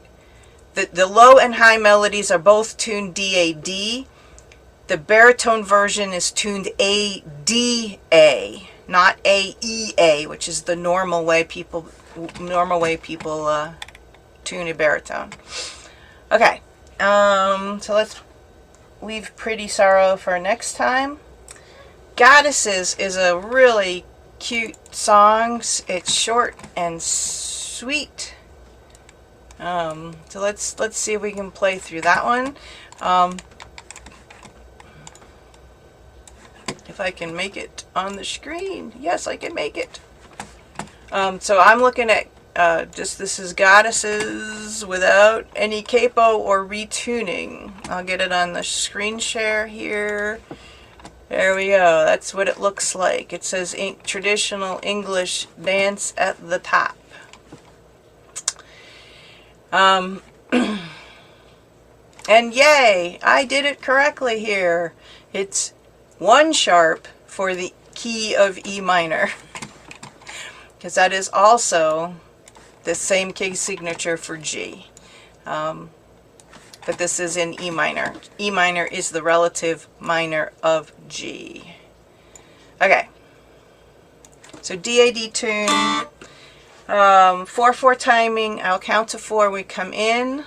the low and high melodies are both tuned D-A-D. The baritone version is tuned A-D-A, not A-E-A, which is the normal way people tune a baritone. Okay, so let's leave Pretty Sorrow for next time. Goddesses is a really cute song. It's short and sweet. So let's see if we can play through that one. If I can make it on the screen. Yes, I can make it. So I'm looking at this is Goddesses without any capo or retuning. I'll get it on the screen share here. There we go. That's what it looks like. It says traditional English dance at the top. And yay, I did it correctly here. It's 1 sharp for the key of E minor. Because that is also the same key signature for G. But this is in E minor. E minor is the relative minor of G. Okay. So D-A-D tune. 4/4 timing. I'll count to 4. We come in.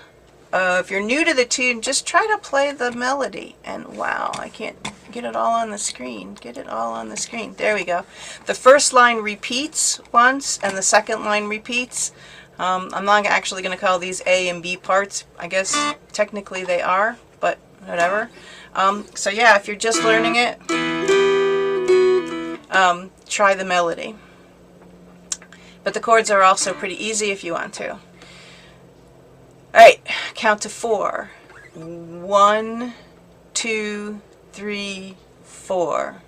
If you're new to the tune, just try to play the melody. And wow, I can't get it all on the screen. Get it all on the screen. There we go. The first line repeats once, and the second line repeats. I'm not actually going to call these A and B parts. I guess technically they are, but whatever. So yeah, if you're just learning it, try the melody. But the chords are also pretty easy if you want to. Alright, count to 4. 1, 2, 3, 4.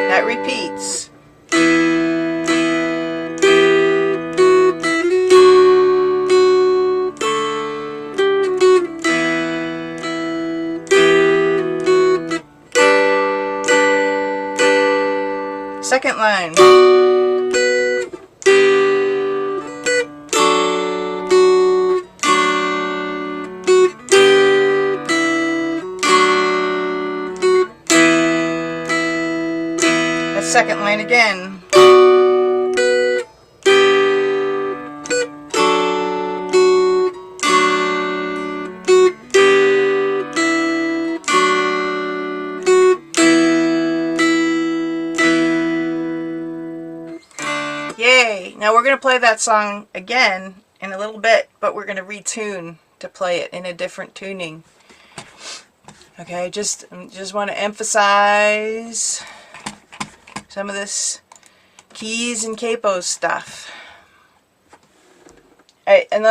That repeats. Second line. That second line again. Yay! Now we're going to play that song again in a little bit, but we're going to retune to play it in a different tuning. Okay, just want to emphasize some of this keys and capos stuff. Alright, and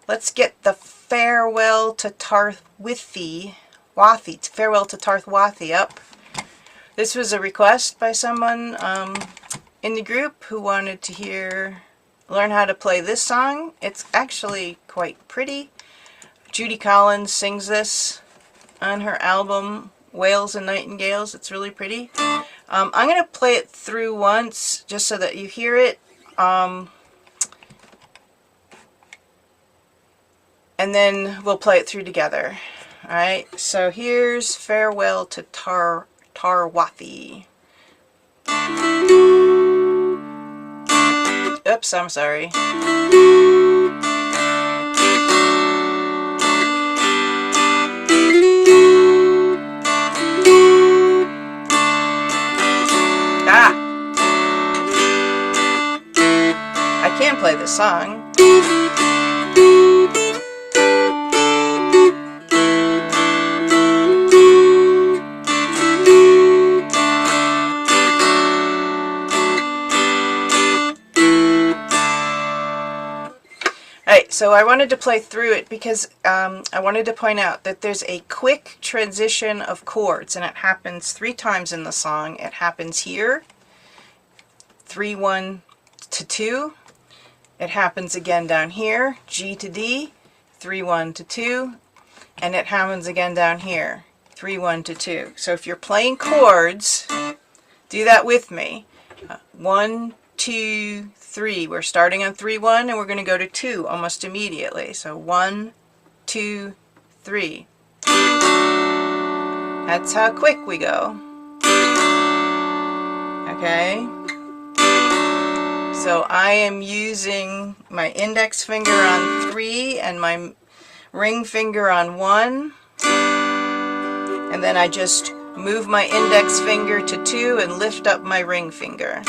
let's get the Farewell to Tarwathie, Farewell to Tarwathie up. This was a request by someone in the group who wanted to learn how to play this song. It's actually quite pretty. Judy Collins sings this. on her album Whales and Nightingales. It's really pretty. I'm going to play it through once just so that you hear it. And then we'll play it through together. Alright, so here's Farewell to Tarwathie. Oops, I'm sorry. I can play this song. Alright, so I wanted to play through it because I wanted to point out that there's a quick transition of chords, and it happens 3 times in the song. It happens here, 3, 1 to 2. It happens again down here, G to D, 3, 1 to 2, and it happens again down here, 3, 1 to 2. So if you're playing chords, do that with me. 1, 2, 3. We're starting on 3, 1, and we're going to go to 2 almost immediately. So 1, 2, 3. That's how quick we go. Okay? So I am using my index finger on 3 and my ring finger on 1. And then I just move my index finger to 2 and lift up my ring finger.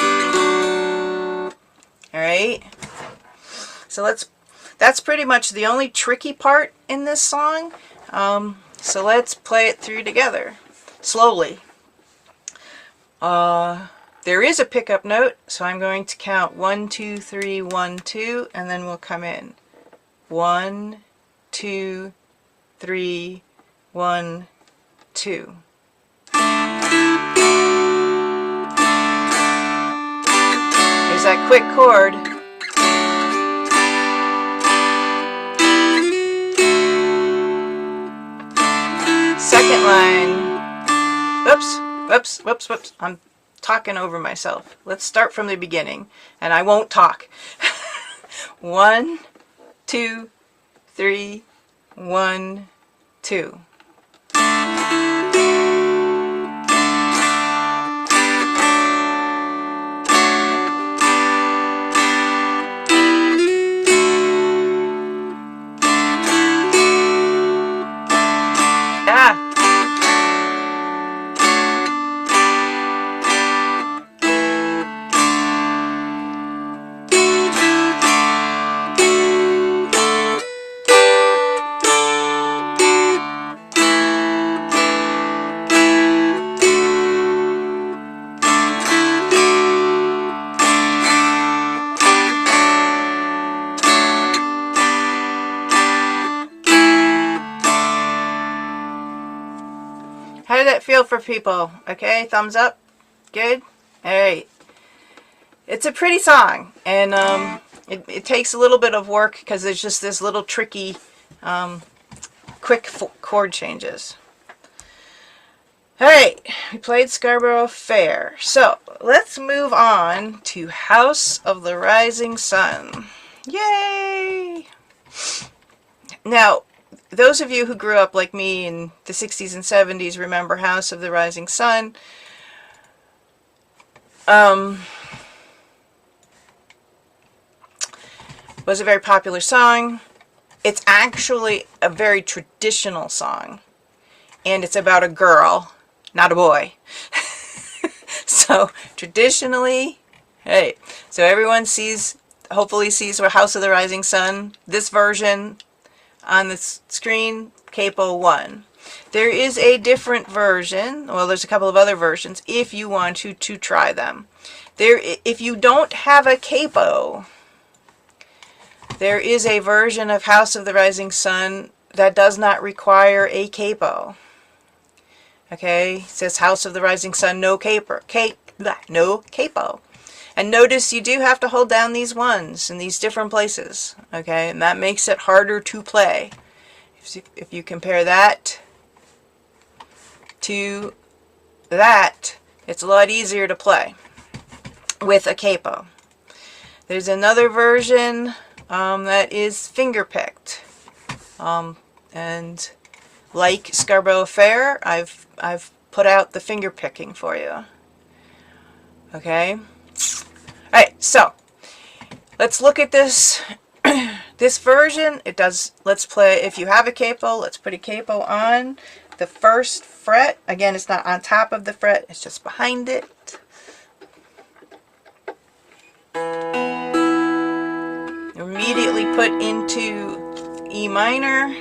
Alright? So that's pretty much the only tricky part in this song. So let's play it through together, slowly. There is a pickup note, so I'm going to count 1, 2, 3, 1, 2, and then we'll come in. 1, 2, 3, 1, 2. Here's that quick chord. Second line. Whoops. I'm talking over myself. Let's start from the beginning, and I won't talk. 1, 2, 3, 1, 2. How did that feel for people? Okay, thumbs up? Good? Alright. It's a pretty song, and it takes a little bit of work because there's just this little tricky, quick chord changes. Alright, we played Scarborough Fair. So, let's move on to House of the Rising Sun. Yay! Now, those of you who grew up like me in the 60s and 70s remember House of the Rising Sun. Was a very popular song. It's actually a very traditional song. And it's about a girl, not a boy. So, traditionally, hey, so everyone hopefully sees House of the Rising Sun, this version on the screen, Capo 1. There is a different version, well, there's a couple of other versions, if you want to try them. If you don't have a capo, there is a version of House of the Rising Sun that does not require a capo. Okay, it says House of the Rising Sun, no capo. No capo. And notice you do have to hold down these ones in these different places. Okay, and that makes it harder to play. If you compare that to that, it's a lot easier to play with a capo. There's another version that is finger-picked. And like Scarborough Fair, I've put out the finger-picking for you. Okay? Alright, so let's look at this. This version, it does, let's play, if you have a capo, let's put a capo on the first fret. Again, it's not on top of the fret, it's just behind it. Immediately put into E minor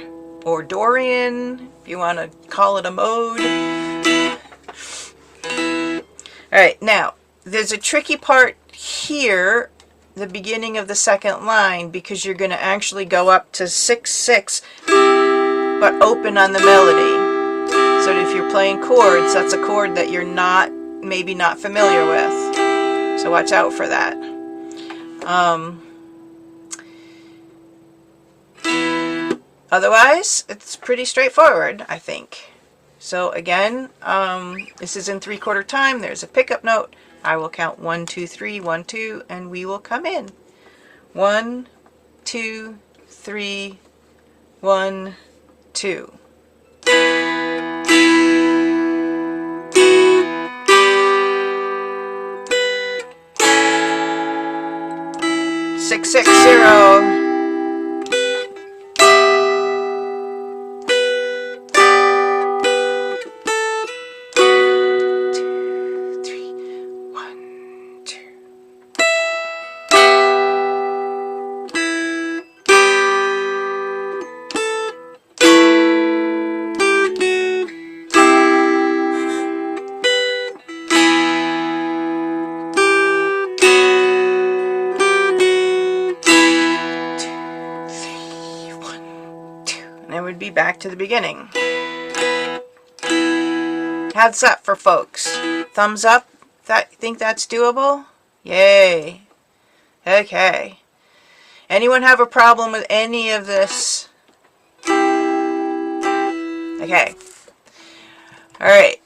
or Dorian, if you want to call it a mode. Alright, now, there's a tricky part here, the beginning of the second line, because you're going to actually go up to 6/6, but open on the melody. So if you're playing chords, that's a chord that you're maybe not familiar with. So watch out for that. Otherwise, it's pretty straightforward, I think. So again, this is in 3/4 time. There's a pickup note. I will count 1, 2, 3, 1, 2, and we will come in. 1, 2, 3, 1, 2. 6, 6, 0. Be back to the beginning. How's that for folks? Thumbs up? Think that's doable? Yay. Okay. Anyone have a problem with any of this? Okay. Alright.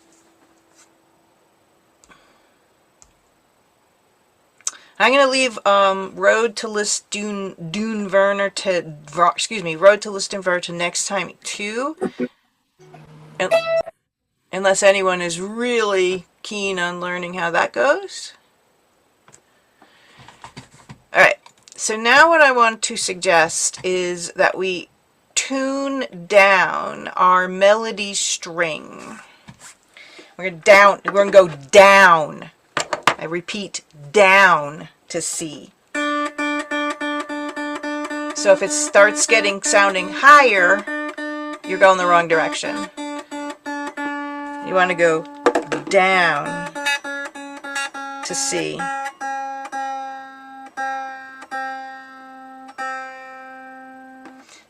I'm going to leave Road to Lisdoonvarner Road to Lisdoonvarner to next time too. Unless anyone is really keen on learning how that goes. Alright, so now what I want to suggest is that we tune down our melody string. We're going to go down. I repeat, down to C. So if it starts sounding higher, you're going the wrong direction. You want to go down to C.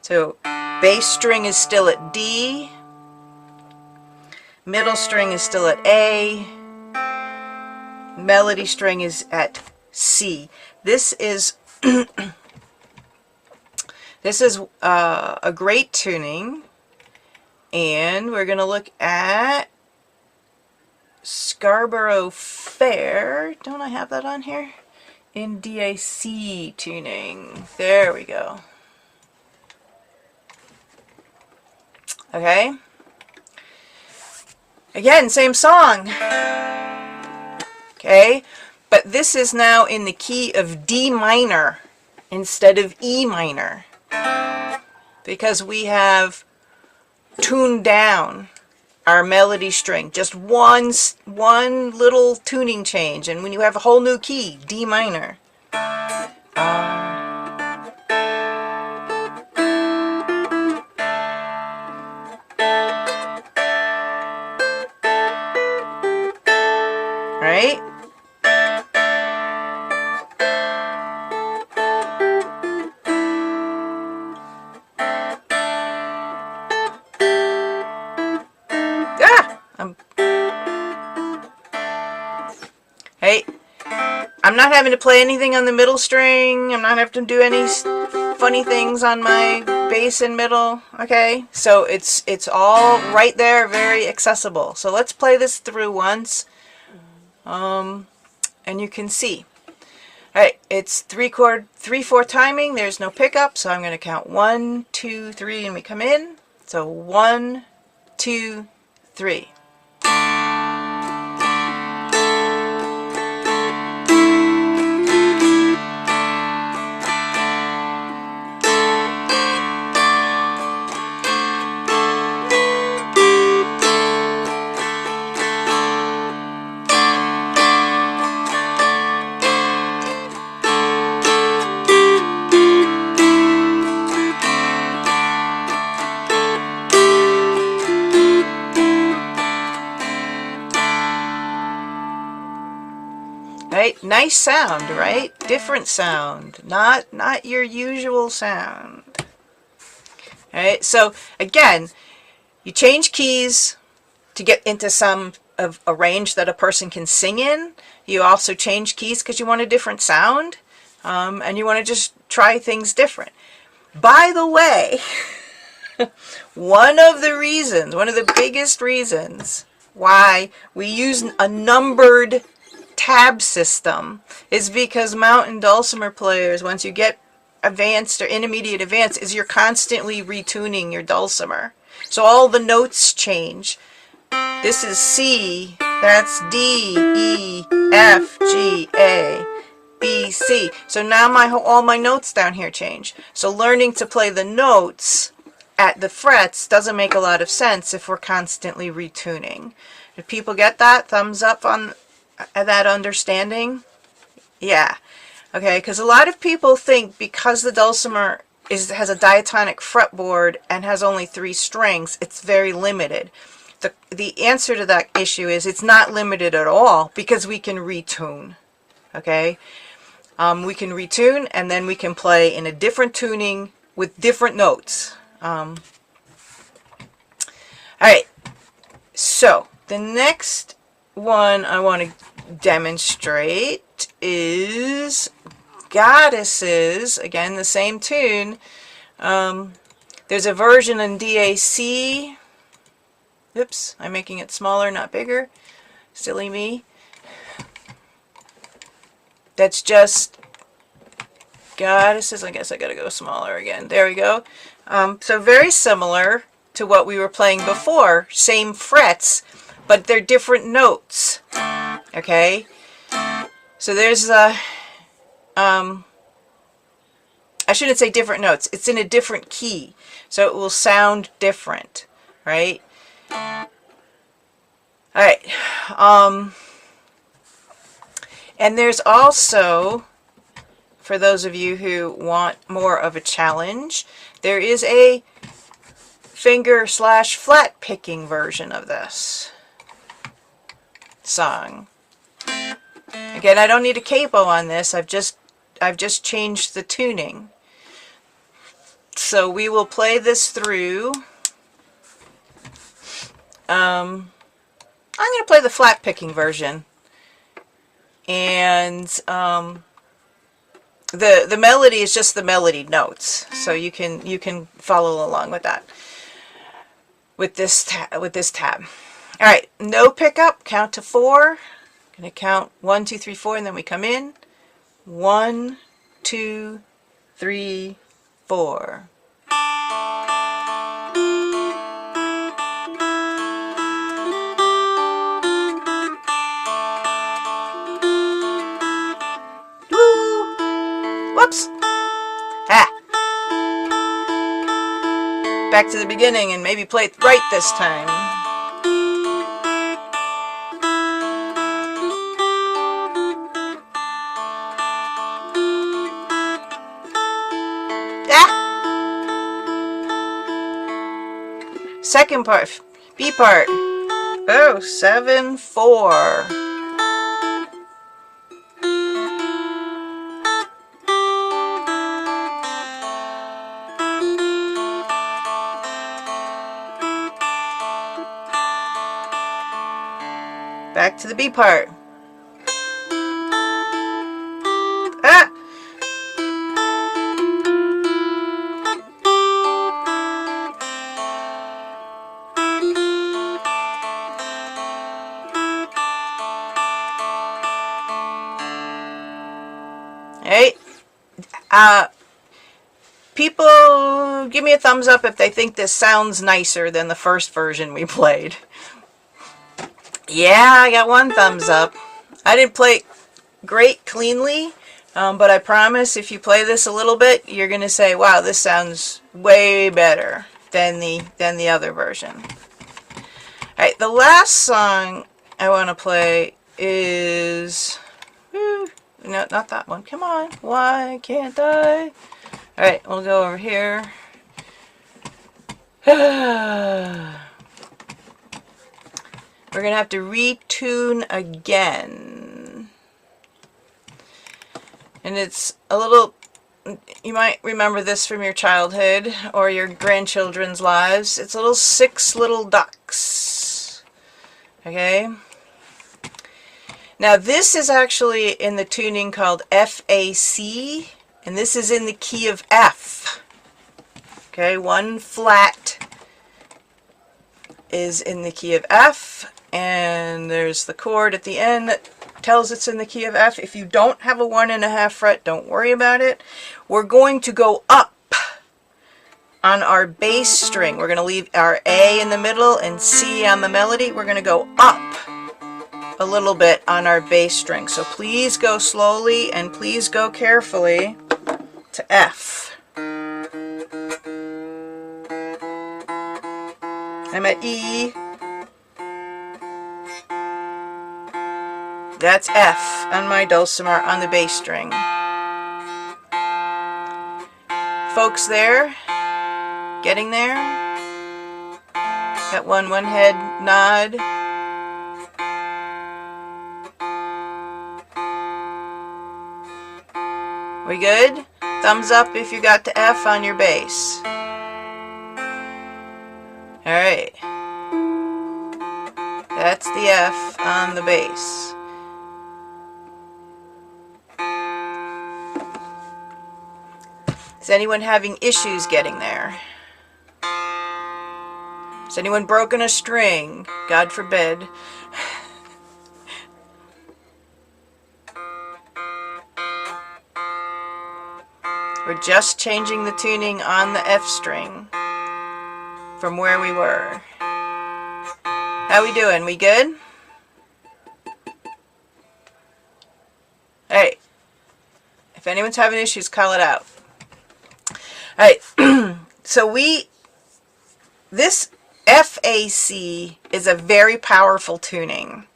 So bass string is still at D, middle string is still at A, melody string is at C. This is a great tuning, and we're going to look at Scarborough Fair. Don't I have that on here? In DAC tuning. There we go. Okay. Again, same song. Okay. But this is now in the key of D minor instead of E minor. Because we have tuned down our melody string. Just one little tuning change. And when you have a whole new key, D minor. Right? Hey, I'm not having to play anything on the middle string. I'm not having to do any funny things on my bass and middle, okay? So it's all right there, very accessible. So let's play this through once, and you can see. All right, it's 3/4 timing. There's no pickup, so I'm going to count 1, 2, 3, and we come in. So 1, 2, 3. Right? Nice sound, right? Different sound. Not your usual sound. Alright, so again, you change keys to get into some of a range that a person can sing in. You also change keys because you want a different sound, and you want to just try things different. By the way, one of the biggest reasons why we use a numbered tab system is because Mountain Dulcimer players, once you get advanced or intermediate advanced, is you're constantly retuning your dulcimer. So all the notes change. This is C, that's D, E, F, G, A, B, C. So now all my notes down here change. So learning to play the notes at the frets doesn't make a lot of sense if we're constantly retuning. Do people get that? Thumbs up on that understanding? Yeah. Okay, because a lot of people think because the dulcimer has a diatonic fretboard and has only 3 strings, it's very limited. The answer to that issue is it's not limited at all because we can retune. Okay? We can retune and then we can play in a different tuning with different notes. Alright, so the next one I want to demonstrate is Goddesses. Again, the same tune. There's a version in DAC. Oops, I'm making it smaller, not bigger. Silly me. That's just Goddesses. I guess I gotta go smaller again. There we go. So very similar to what we were playing before. Same frets, but they're different notes. Okay? So there's I shouldn't say different notes. It's in a different key. So it will sound different, right? Alright. And there's also, for those of you who want more of a challenge, there is a finger/flat picking version of this song. Again, I don't need a capo on this. I've just changed the tuning. So we will play this through. I'm going to play the flat picking version. And the melody is just the melody notes. So you can follow along with that. With this tab. All right, no pickup. Count to 4. Going to count 1, 2, 3, 4, and then we come in. 1, 2, 3, 4. Woo! Whoops! Ah! Back to the beginning and maybe play it right this time. Second part, B part. Oh, 7, 4. Back to the B part. Ah! People give me a thumbs up if they think this sounds nicer than the first version we played. Yeah, I got one thumbs up. I didn't play it great cleanly, but I promise if you play this a little bit, you're going to say, wow, this sounds way better than the other version. Alright, the last song I want to play is... no, not that one. Come on. Why can't I? Alright, we'll go over here. We're going to have to retune again. And it's a little... You might remember this from your childhood or your grandchildren's lives. It's a little Six Little Ducks. Okay? Now this is actually in the tuning called FAC, and this is in the key of F. Okay, one flat is in the key of F, and there's the chord at the end that tells it's in the key of F. If you don't have a 1.5 fret, don't worry about it. We're going to go up on our bass string. We're going to leave our A in the middle and C on the melody. We're going to go up a little bit on our bass string. So please go slowly and please go carefully to F. I'm at E. That's F on my dulcimer on the bass string. Folks there? Getting there? Got one head nod. We good? Thumbs up if you got to F on your bass. Alright. That's the F on the bass. Is anyone having issues getting there? Has anyone broken a string? God forbid. We're just changing the tuning on the F string from where we were. How we doing? We good? Alright. If anyone's having issues, call it out. Alright. So this FAC is a very powerful tuning.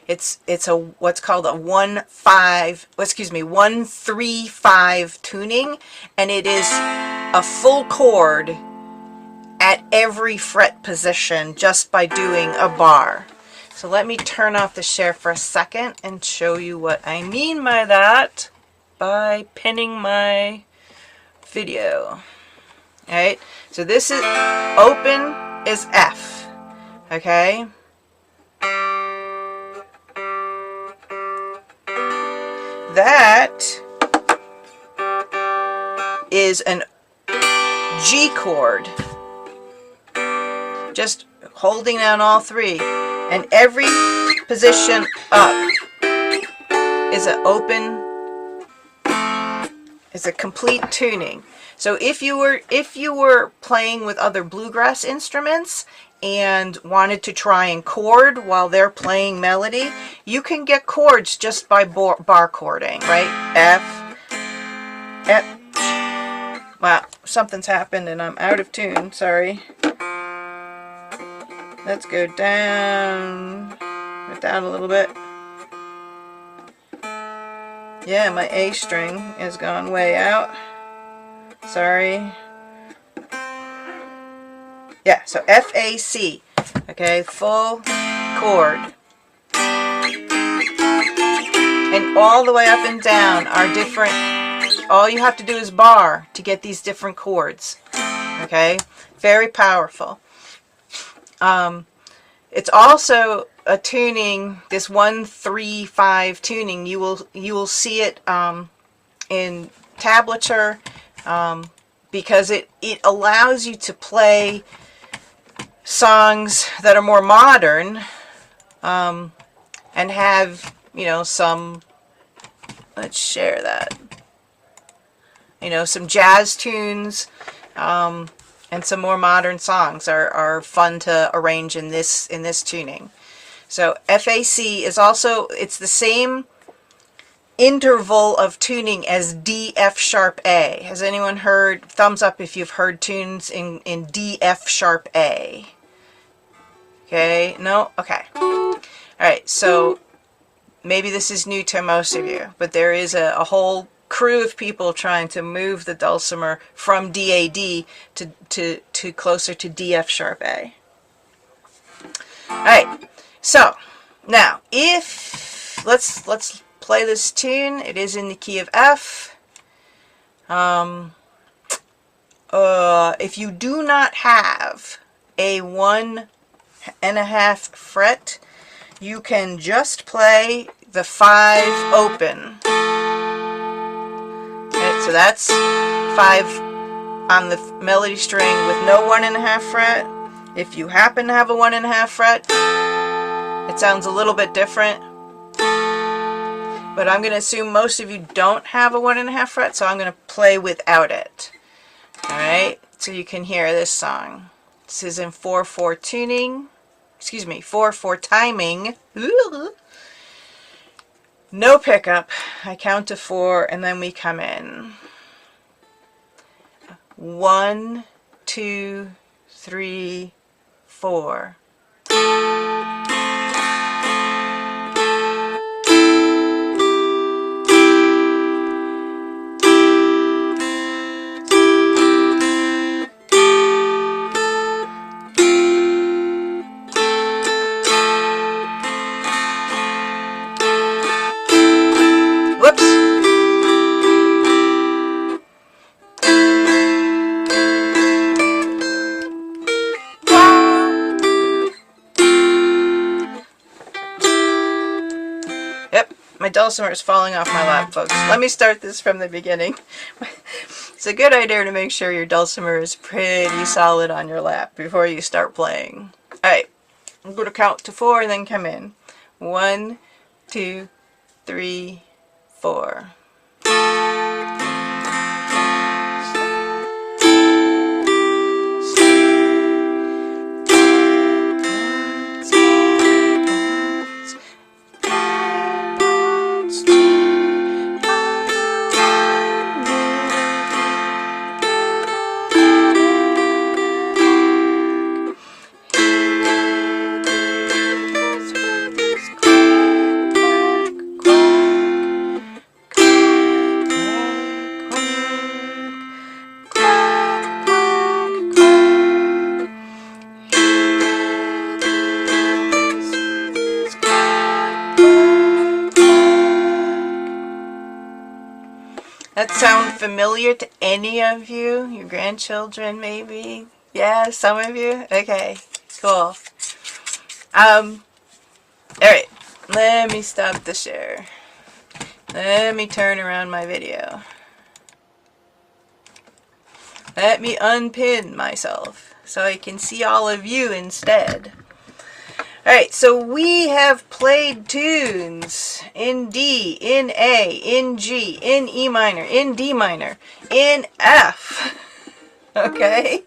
It's a what's called a 1-3-5 tuning, and it is a full chord at every fret position just by doing a bar. So let me turn off the share for a second and show you what I mean by that by pinning my video. Alright, so this is open is F. Okay? That is an G chord. Just holding down all three. And every position up is an open, is a complete tuning. So if you were playing with other bluegrass instruments and wanted to try and chord while they're playing melody, you can get chords just by bar chording, right? F, F. Wow, something's happened and I'm out of tune, sorry. Let's go down a little bit. Yeah, my A string has gone way out. Sorry. Yeah, so FAC. Okay, full chord. And all the way up and down are different. All you have to do is bar to get these different chords. Okay, very powerful. It's also a tuning, this 1-3-5 tuning. You will see it in tablature because it allows you to play songs that are more modern and have, you know, some. Let's share that. you know, some jazz tunes, and some more modern songs are fun to arrange in this tuning. So FAC is also, it's the same interval of tuning as D, F sharp A. Has anyone heard, thumbs up if you've heard tunes in D, F sharp A? Okay, no? Okay. Alright, so maybe this is new to most of you, but there is a whole crew of people trying to move the dulcimer from DAD to closer to DF sharp A. Alright, so now if let's play this tune. It is in the key of F. If you do not have a 1.5 fret, you can just play the 5 open. Okay, so that's 5 on the melody string with no 1.5 fret. If you happen to have a 1.5 fret, it sounds a little bit different. But I'm going to assume most of you don't have a 1.5 fret, so I'm going to play without it. Alright, so you can hear this song. This is in 4/4 tuning. Excuse me, 4/4 timing. Ooh. No pickup. I count to 4 and then we come in. 1, 2, 3, 4. Whoops. Yep, my dulcimer is falling off my lap, folks. Let me start this from the beginning. It's a good idea to make sure your dulcimer is pretty solid on your lap before you start playing. Alright, I'm going to count to 4 and then come in. 1, 2, 3, 4. That sound familiar to any of you? Your grandchildren, maybe? Yeah, some of you? Okay, cool. Alright, let me stop the share. Let me turn around my video. Let me unpin myself so I can see all of you instead. Alright, so we have played tunes in D, in A, in G, in E minor, in D minor, in F. Okay?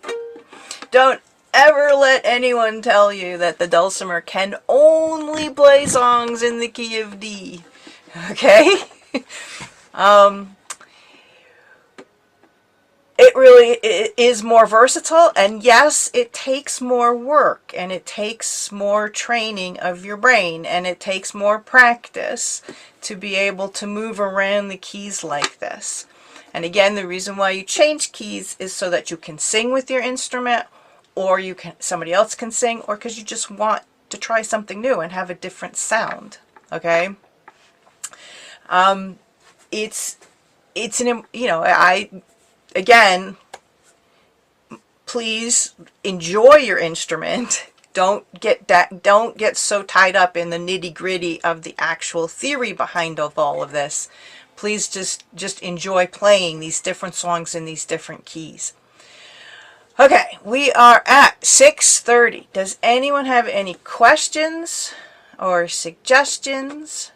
Don't ever let anyone tell you that the dulcimer can only play songs in the key of D. Okay? It really is more versatile, and yes, it takes more work, and it takes more training of your brain, and it takes more practice to be able to move around the keys like this. And again, the reason why you change keys is so that you can sing with your instrument, or somebody else can sing, or because you just want to try something new and have a different sound. Okay? It's an, you know, again, please enjoy your instrument. Don't get so tied up in the nitty-gritty of the actual theory behind all of this. Please just enjoy playing these different songs in these different keys. Okay, we are at 6:30. Does anyone have any questions or suggestions?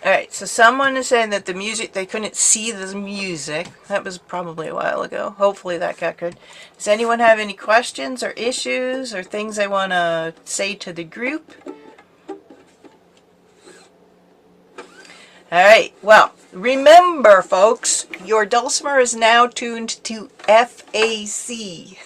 All right, so someone is saying that the music, they couldn't see the music. That was probably a while ago. Hopefully that got good. Does anyone have any questions or issues or things they want to say to the group? All right, well, remember, folks, your dulcimer is now tuned to FAC.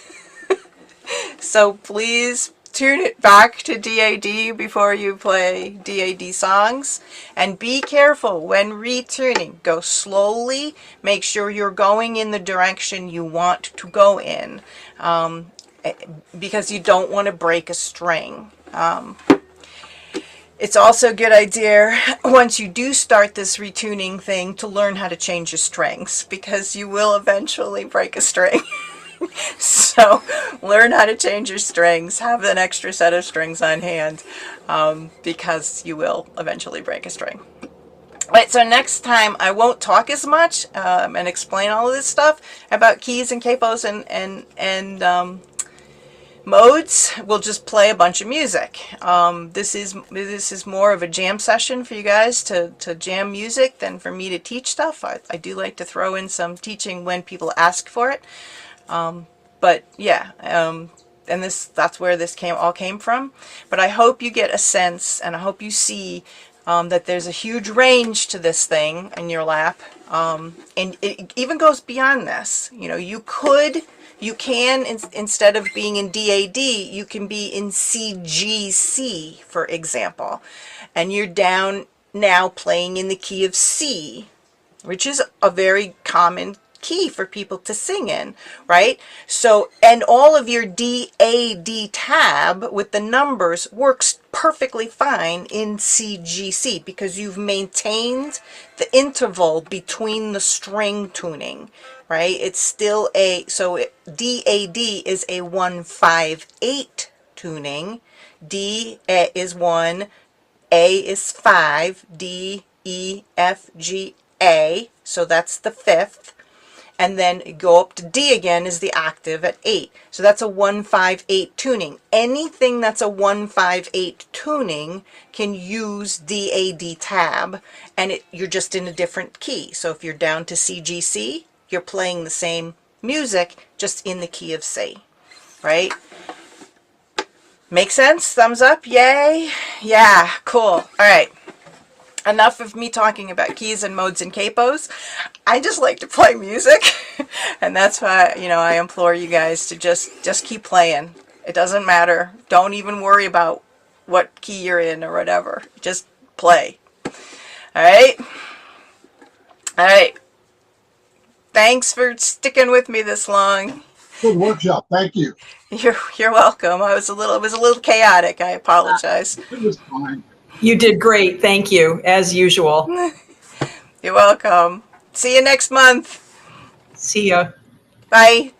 So please tune it back to DAD before you play DAD songs. And be careful when retuning. Go slowly. Make sure you're going in the direction you want to go in. Because you don't want to break a string. It's also a good idea, once you do start this retuning thing, to learn how to change your strings. Because you will eventually break a string. So learn how to change your strings. Have an extra set of strings on hand, because you will eventually break a string. All right, so next time I won't talk as much and explain all of this stuff about keys and capos and modes. We'll just play a bunch of music. This is more of a jam session for you guys to jam music than for me to teach stuff. I do like to throw in some teaching when people ask for it. But yeah, and that's where this all came from. But I hope you get a sense, and I hope you see that there's a huge range to this thing in your lap. And it even goes beyond this. You know, you can, instead of being in DAD, you can be in CGC, for example. And you're down now playing in the key of C, which is a very common key for people to sing in, right? So, and all of your DAD tab with the numbers works perfectly fine in CGC because you've maintained the interval between the string tuning, right? It's still DAD is a 1-5-8 tuning. D is 1, A is 5, D, E, F, G, A. So that's the fifth. And then go up to D again is the octave at 8. So that's a 1-5-8 tuning. Anything that's a 1-5-8 tuning can use DAD tab, and you're just in a different key. So if you're down to CGC, you're playing the same music, just in the key of C, right? Make sense? Thumbs up? Yay? Yeah, cool. All right. Enough of me talking about keys and modes and capos. I just like to play music, and that's why, you know, I implore you guys to just keep playing. It doesn't matter. Don't even worry about what key you're in or whatever. Just play. All right? All right. Thanks for sticking with me this long. Good workshop. Thank you. You're welcome. It was a little chaotic. I apologize. It was fine. You did great. Thank you, as usual. You're welcome. See you next month. See ya. Bye.